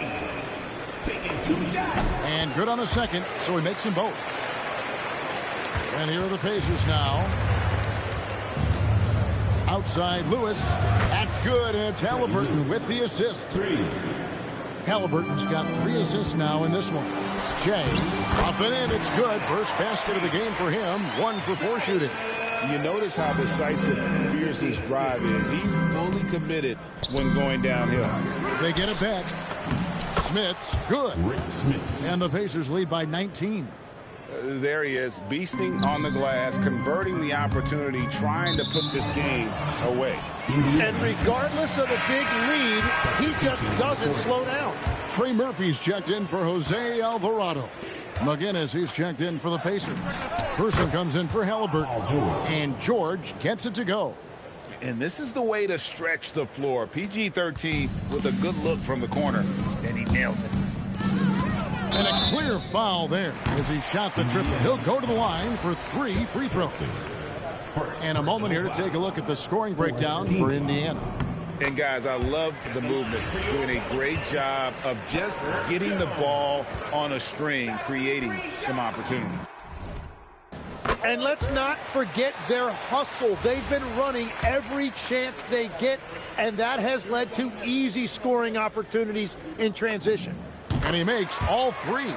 And good on the second, so he makes them both. And here are the Pacers now. Outside Lewis. That's good, and it's Halliburton with the assist. Halliburton's got 3 assists now in this one. Jay, up and in, it's good. First basket of the game for him. 1 for 4 shooting. You notice how decisive Fears' drive is. He's fully committed when going downhill. They get it back. Smith's good. And the Pacers lead by 19. There he is, beasting on the glass, converting the opportunity, trying to put this game away. And regardless of the big lead, he just doesn't slow down. Trey Murphy's checked in for Jose Alvarado. McGinnis, he's checked in for the Pacers. Person comes in for Halliburton. And George gets it to go. And this is the way to stretch the floor. PG-13 with a good look from the corner. And he nails it. And a clear foul there as he shot the triple. He'll go to the line for 3 free throws. And a moment here to take a look at the scoring breakdown for Indiana. And guys, I love the movement. Doing a great job of just getting the ball on a string, creating some opportunities. And let's not forget their hustle. They've been running every chance they get, and that has led to easy scoring opportunities in transition. And he makes all three.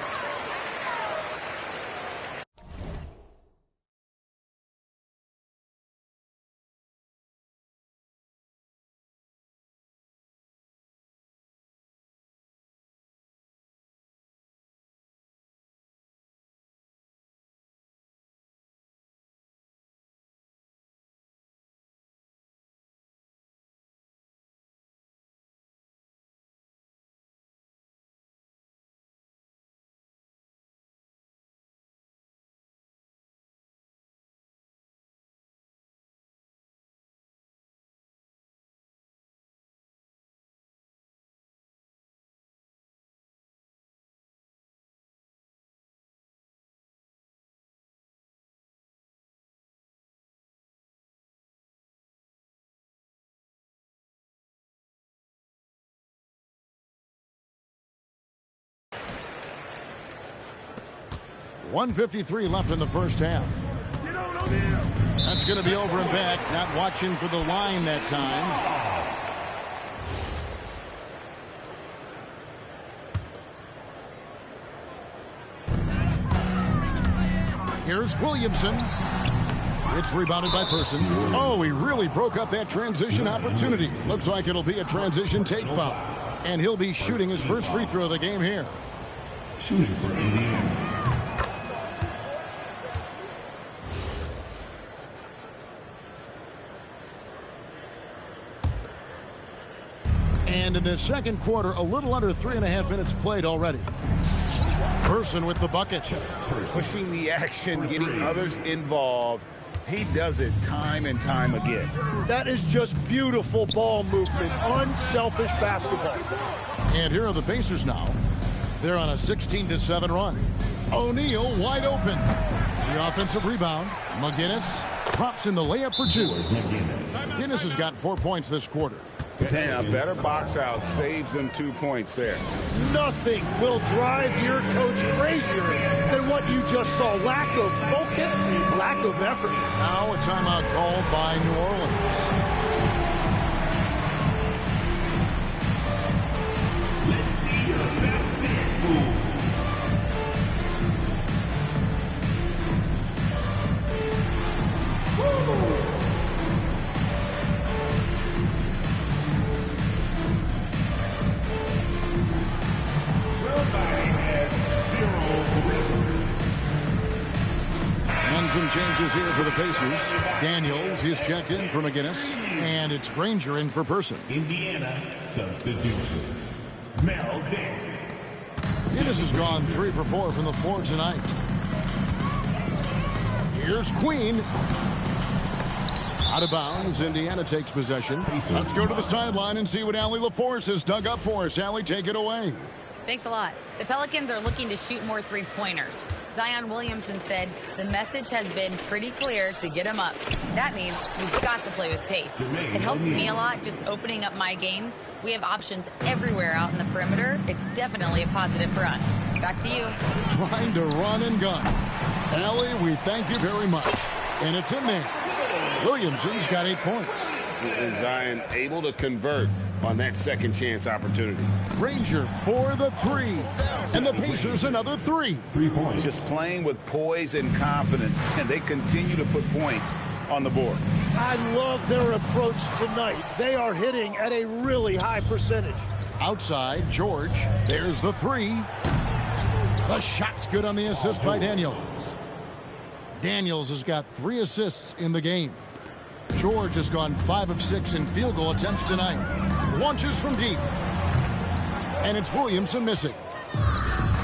.153 left in the first half. That's going to be over and back. Not watching for the line that time. Here's Williamson. It's rebounded by Person. Oh, he really broke up that transition opportunity. Looks like it'll be a transition take foul. And he'll be shooting his first free throw of the game here. Shooting for Indiana. And in the second quarter, a little under 3.5 minutes played already. Person with the bucket. Pushing the action, getting others involved. He does it time and time again. That is just beautiful ball movement, unselfish basketball. And here are the Pacers now. They're on a 16-7 run. O'Neal wide open. The offensive rebound. McGinnis drops in the layup for two. McGinnis has got 4 points this quarter. And a better box out saves them 2 points there. Nothing will drive your coach crazier than what you just saw. Lack of focus, lack of effort. Now a timeout called by New Orleans. Let's see your best dance move. And some changes here for the Pacers. Daniels, he's checked in for McGinnis. And it's Granger in for Person. Indiana substitution. Mel Daniels. McGinnis has gone 3 for 4 from the floor tonight. Here's Queen. Out of bounds. Indiana takes possession. Let's go to the sideline and see what Allie LaForce has dug up for us. Allie, take it away. Thanks a lot. The Pelicans are looking to shoot more three-pointers. Zion Williamson said the message has been pretty clear to get him up. That means we've got to play with pace. It helps me a lot just opening up my game. We have options everywhere out in the perimeter. It's definitely a positive for us. Back to you. Trying to run and gun. Allie, we thank you very much. And it's in there. Williamson's got 8 points. And Zion able to convert on that second chance opportunity. Granger for the three. And the Pacers another 3. 3 points. Just playing with poise and confidence, and they continue to put points on the board. I love their approach tonight. They are hitting at a really high percentage. Outside, George. There's the 3. The shot's good on the assist by Daniels. Daniels has got 3 assists in the game. George has gone 5 of 6 in field goal attempts tonight. Launches from deep. And it's Williamson missing.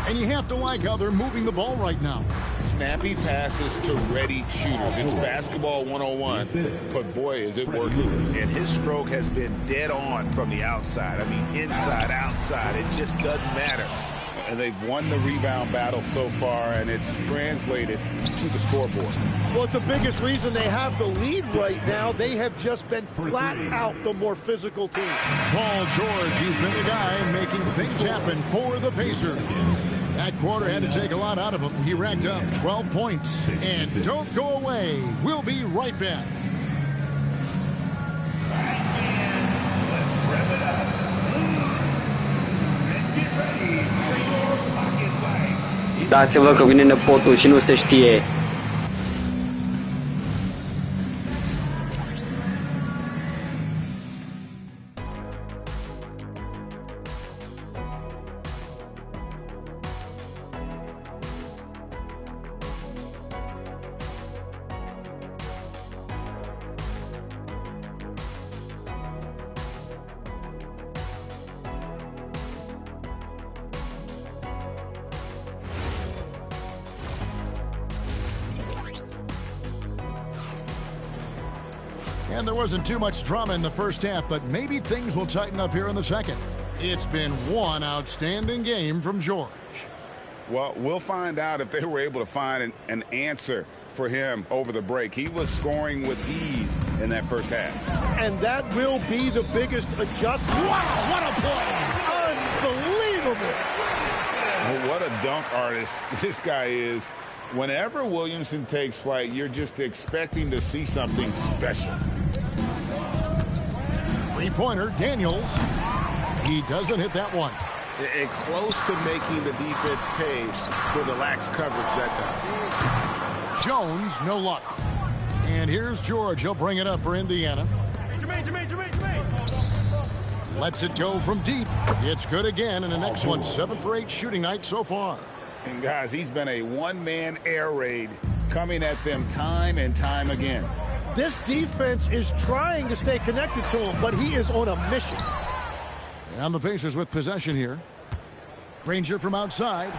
And you have to like how they're moving the ball right now. Snappy passes to ready shooters. It's basketball 101, but boy, is it working. And his stroke has been dead on from the outside. I mean, inside, outside, it just doesn't matter. And they've won the rebound battle so far, and it's translated to the scoreboard. Well, it's the biggest reason they have the lead right now. They have just been flat out the more physical team. Paul George, he's been the guy making things happen for the Pacers. That quarter had to take a lot out of him. He racked up 12 points. And don't go away. We'll be right back. Dați-vă că vine nepotul și nu se știe. And there wasn't too much drama in the first half, but maybe things will tighten up here in the second. It's been one outstanding game from George. Well, we'll find out if they were able to find an answer for him over the break. He was scoring with ease in that first half. And that will be the biggest adjustment. Wow, what a play! Unbelievable! Well, what a dunk artist this guy is. Whenever Williamson takes flight, you're just expecting to see something special. Three-pointer, Daniels. He doesn't hit that one. And close to making the defense pay for the lax coverage that time. Jones, no luck. And here's George. He'll bring it up for Indiana. Lets it go from deep. It's good again, and the next one, 7 for 8 shooting night so far. And guys, he's been a one-man air raid coming at them time and time again. This defense is trying to stay connected to him, but he is on a mission. And the Pacers with possession here. Granger from outside.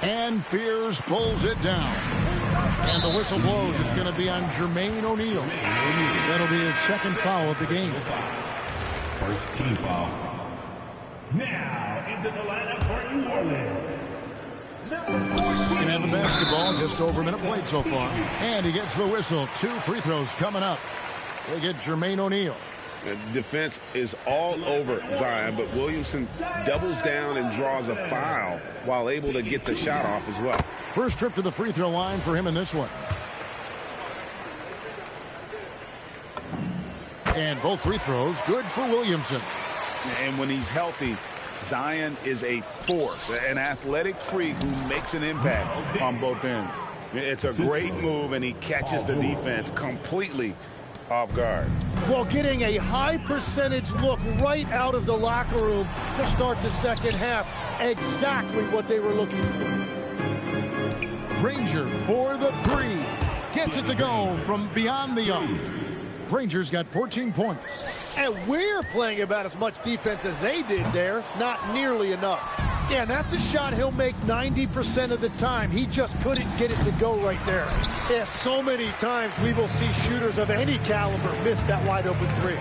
And Fears pulls it down. And the whistle blows. It's going to be on Jermaine O'Neal. That'll be his second foul of the game. First team foul. Now into the lineup for New Orleans. Second half of basketball, just over a minute played so far. And he gets the whistle. 2 free throws coming up. They get Jermaine O'Neal. The defense is all over Zion, but Williamson doubles down and draws a foul while able to get the shot off as well. First trip to the free throw line for him in this one. And both free throws good for Williamson. And when he's healthy, Zion is a force, an athletic freak who makes an impact on both ends. It's a great move, and he catches the defense completely off guard. Well, getting a high percentage look right out of the locker room to start the second half. Exactly what they were looking for. Granger for the 3. Gets it to go from beyond the arc. Granger's got 14 points. And we're playing about as much defense as they did there. Not nearly enough. Yeah, and that's a shot he'll make 90% of the time. He just couldn't get it to go right there. Yeah, so many times we will see shooters of any caliber miss that wide open 3.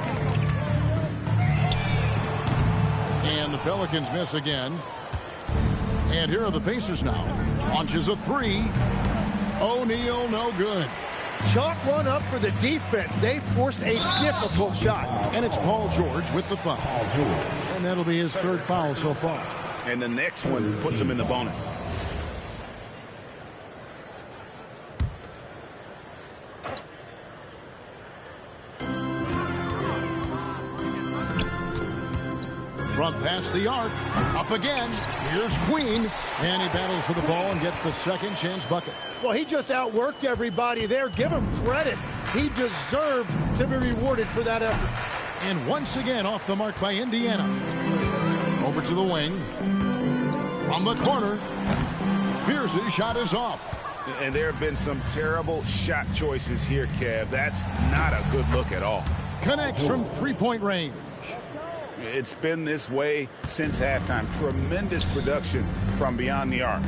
And the Pelicans miss again. And here are the Pacers now. Launches a 3. O'Neal, no good. Chalk run up for the defense. They forced a difficult shot. And it's Paul George with the foul. And that'll be his 3rd foul so far. And the next one puts him in the bonus. Front past the arc. Up again. Here's Queen. And he battles for the ball and gets the second chance bucket. Well, he just outworked everybody there. Give him credit. He deserved to be rewarded for that effort. And once again off the mark by Indiana. Over to the wing. From the corner. Pierce's shot is off. And there have been some terrible shot choices here, Kev. That's not a good look at all. Connects from 3-point range. It's been this way since halftime. Tremendous production from beyond the arc.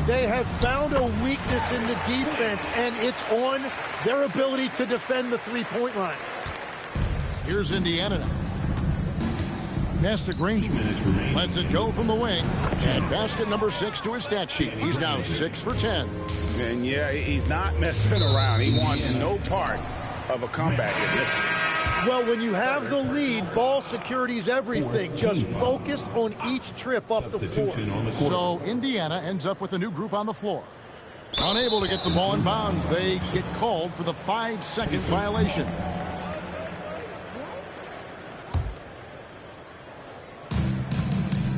They have found a weakness in the defense, and it's on their ability to defend the 3-point line. Here's Indiana now. Pass to Granger. Lets it go from the wing. And basket number 6 to his stat sheet. He's now 6 for 10. And yeah, he's not messing around. He wants no part of a comeback in this one. Well, when you have the lead, ball security is everything. Just focus on each trip up the floor. So Indiana ends up with a new group on the floor. Unable to get the ball in bounds, they get called for the 5-second violation.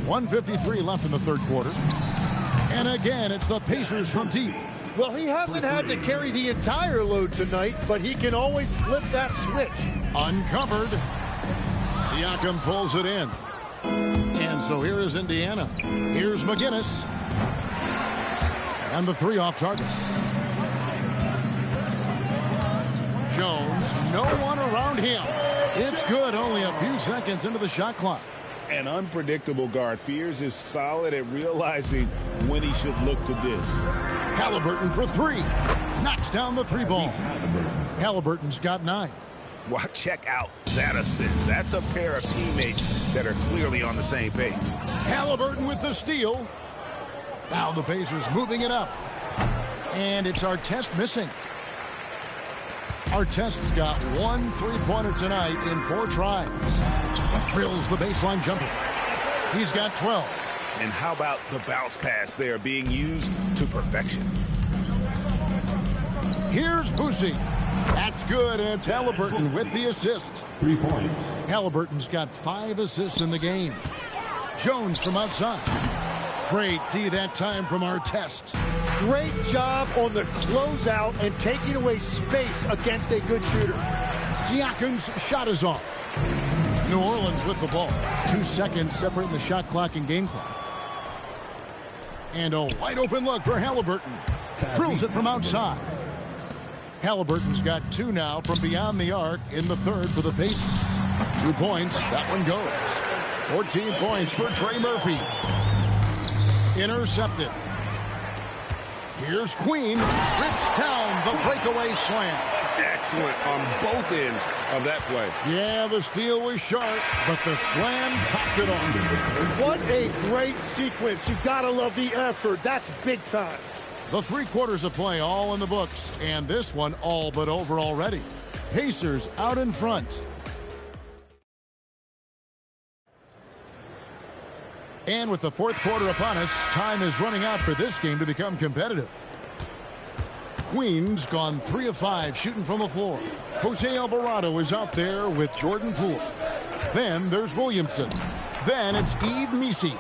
.153 left in the third quarter. And again, it's the Pacers from deep. Well, he hasn't had to carry the entire load tonight, but he can always flip that switch. Uncovered. Siakam pulls it in. And so here is Indiana. Here's McGinnis. And the three off target. Jones, no one around him. It's good, only a few seconds into the shot clock. An unpredictable guard. Fears is solid at realizing when he should look to dish. Halliburton for three. Knocks down the three ball. Halliburton's got 9. Well, check out that assist. That's a pair of teammates that are clearly on the same page. Halliburton with the steal. Now the Pacers moving it up. And it's Artest missing. Artest's got 1 3-pointer tonight in 4 tries. Drills the baseline jumper. He's got 12. And how about the bounce pass there being used to perfection? Here's Boosie. That's good, and it's Halliburton with the assist. 3 points. Halliburton's got 5 assists in the game. Jones from outside. Great D that time from Artest. Great job on the closeout and taking away space against a good shooter. Siakam's shot is off. New Orleans with the ball. 2 seconds separating the shot clock and game clock. And a wide open look for Halliburton. Drills it from outside. Halliburton's got 2 now from beyond the arc in the third for the Pacers. 2 points. That one goes. 14 points for Trey Murphy. Intercepted. Here's Queen. Rips down the breakaway slam. Excellent on both ends of that play. Yeah, the steal was sharp, but the slam topped it on. What a great sequence. You've got to love the effort. That's big time. The 3 quarters of play all in the books, and this one all but over already. Pacers out in front. And with the 4th quarter upon us, time is running out for this game to become competitive. Queen's gone 3 of 5 shooting from the floor. Jose Alvarado is out there with Jordan Poole. Then there's Williamson. Then it's Yves Missi.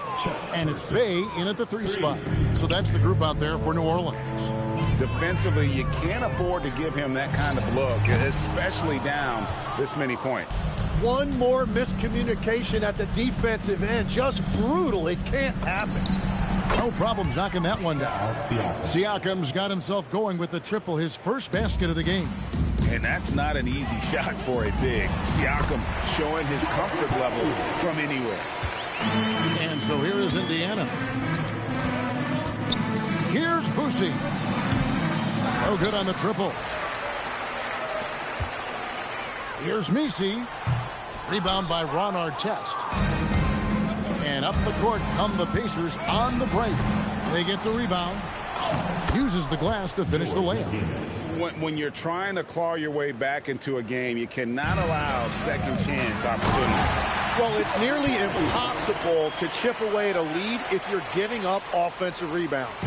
And it's Bey in at the 3 spot. So that's the group out there for New Orleans. Defensively, you can't afford to give him that kind of look, especially down this many points. One more miscommunication at the defensive end. Just brutal. It can't happen. No problems knocking that one down. Siakam's got himself going with the triple, his first basket of the game. And that's not an easy shot for a big. Siakam showing his comfort level from anywhere. And so here is Indiana. Here's Boosie. No good on the triple. Here's Missi. Rebound by Ron Artest. And up the court come the Pacers on the break. They get the rebound. Uses the glass to finish the layup. When you're trying to claw your way back into a game, you cannot allow second chance opportunity. Well, it's nearly impossible to chip away at a lead if you're giving up offensive rebounds.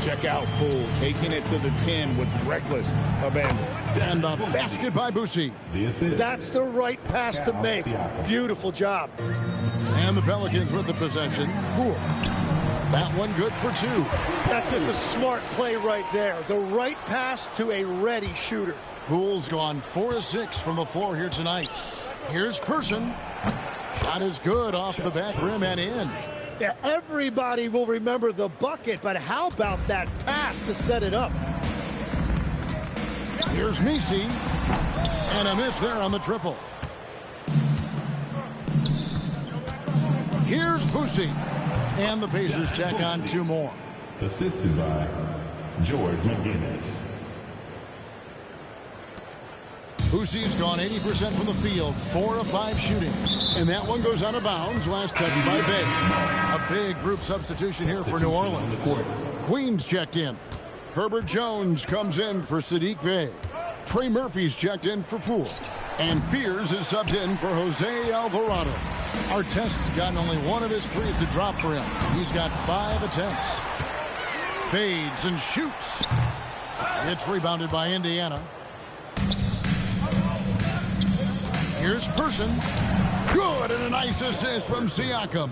Check out Poole taking it to the 10 with reckless abandon. And the basket by Boosie. That's the right pass to make. Beautiful job. And the Pelicans with the possession. Poole. That one good for 2. That's just a smart play right there. The right pass to a ready shooter. Poole's gone 4 of 6 from the floor here tonight. Here's Person. Shot is good off the back rim and in. Yeah, everybody will remember the bucket, but how about that pass to set it up? Here's Missi. And a miss there on the triple. Here's Boosie. And the Pacers tack on 2 more. Assisted by George McGinnis. Boosie's gone 80% from the field, 4 of 5 shooting. And that one goes out of bounds, last touch by Bey. A big group substitution here for New Orleans. Queen's checked in. Herbert Jones comes in for Saddiq Bey. Trey Murphy's checked in for Poole. And Fears is subbed in for Jose Alvarado. Artest's gotten only one of his threes to drop for him. He's got 5 attempts. Fades and shoots. It's rebounded by Indiana. Here's Person. Good, and a nice assist from Siakam.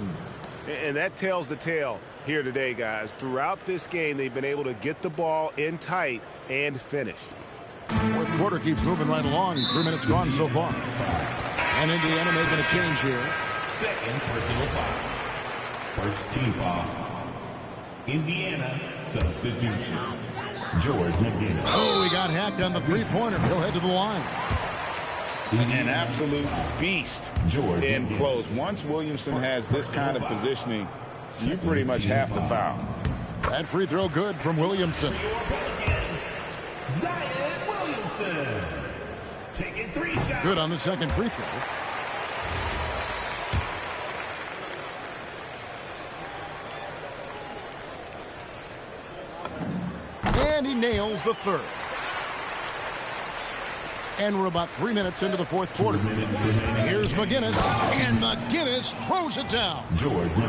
And that tells the tale here today, guys. Throughout this game, they've been able to get the ball in tight and finish. Fourth quarter keeps moving right along. 3 minutes gone so far. And Indiana making a change here. Second personal foul. First team foul. Indiana substitution. George McGinnis. Oh, he got hacked on the three-pointer. He'll head to the line. An absolute beast in close. Once Williamson has this kind of positioning, you pretty much have to foul. That free throw good from Williamson. Zion Williamson. Taking 3 shots. Good on the second free throw. And he nails the third. And we're about 3 minutes into the fourth quarter. Here's McGinnis, and McGinnis throws it down.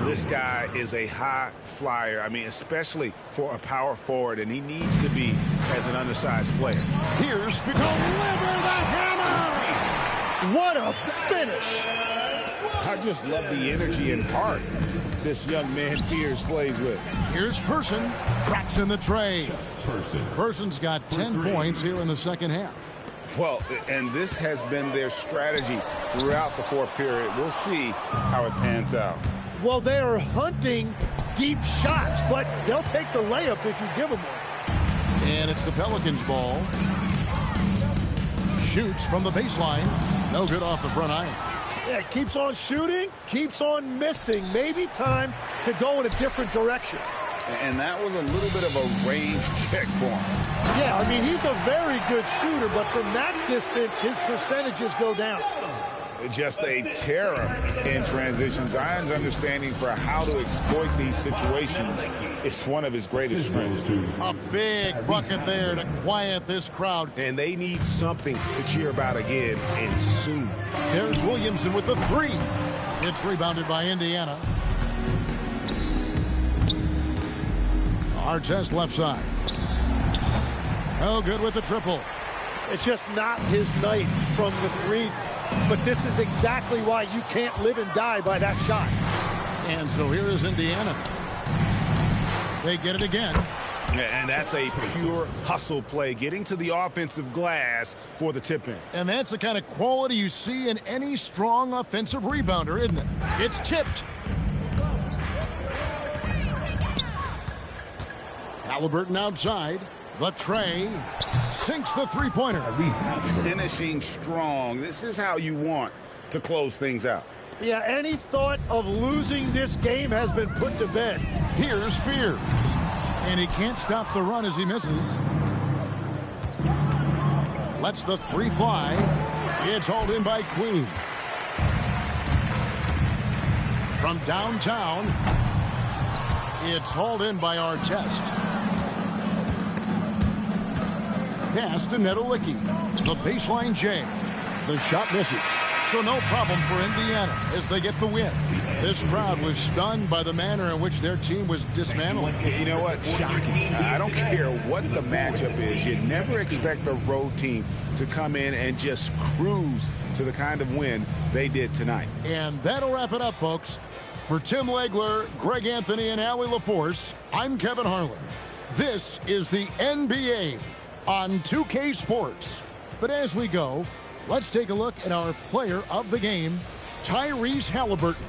This guy is a high flyer. I mean, especially for a power forward, and he needs to be as an undersized player. Here's to deliver the hammer. What a finish. I just love the energy and heart this young man Fears plays with. Here's Person, traps in the tray. Person's got 10 points here in the second half. Well, and this has been their strategy throughout the fourth period. We'll see how it pans out. Well, they are hunting deep shots, but they'll take the layup if you give them one. And it's the Pelicans' ball. Shoots from the baseline. No good off the front iron. Yeah, keeps on shooting, keeps on missing. Maybe time to go in a different direction. And that was a little bit of a range check for him. Yeah, I mean, he's a very good shooter, but from that distance, his percentages go down. Just a terror in transition. Zion's understanding for how to exploit these situations is one of his greatest strengths. A big bucket there to quiet this crowd. And they need something to cheer about again, and soon. There's Williamson with the three. It's rebounded by Indiana. Artest left side. Oh, good with the triple. It's just not his night from the three. But this is exactly why you can't live and die by that shot. And so here is Indiana. They get it again. And that's a pure hustle play, getting to the offensive glass for the tip-in. And that's the kind of quality you see in any strong offensive rebounder, isn't it? It's tipped. Halliburton outside. The tray sinks the three-pointer. Finishing strong. This is how you want to close things out. Yeah, any thought of losing this game has been put to bed. Here's Fears. And he can't stop the run as he misses. Lets the three fly. It's hauled in by Queen. From downtown, it's hauled in by Artest. Pass to Nedolicki. The baseline J. The shot misses. So no problem for Indiana as they get the win. This crowd was stunned by the manner in which their team was dismantled. You know what? Shocking. I don't care what the matchup is. You never expect a road team to come in and just cruise to the kind of win they did tonight. And that'll wrap it up, folks. For Tim Legler, Greg Anthony, and Allie LaForce, I'm Kevin Harlan. This is the NBA on 2K Sports. But as we go, let's take a look at our player of the game, Tyrese Halliburton.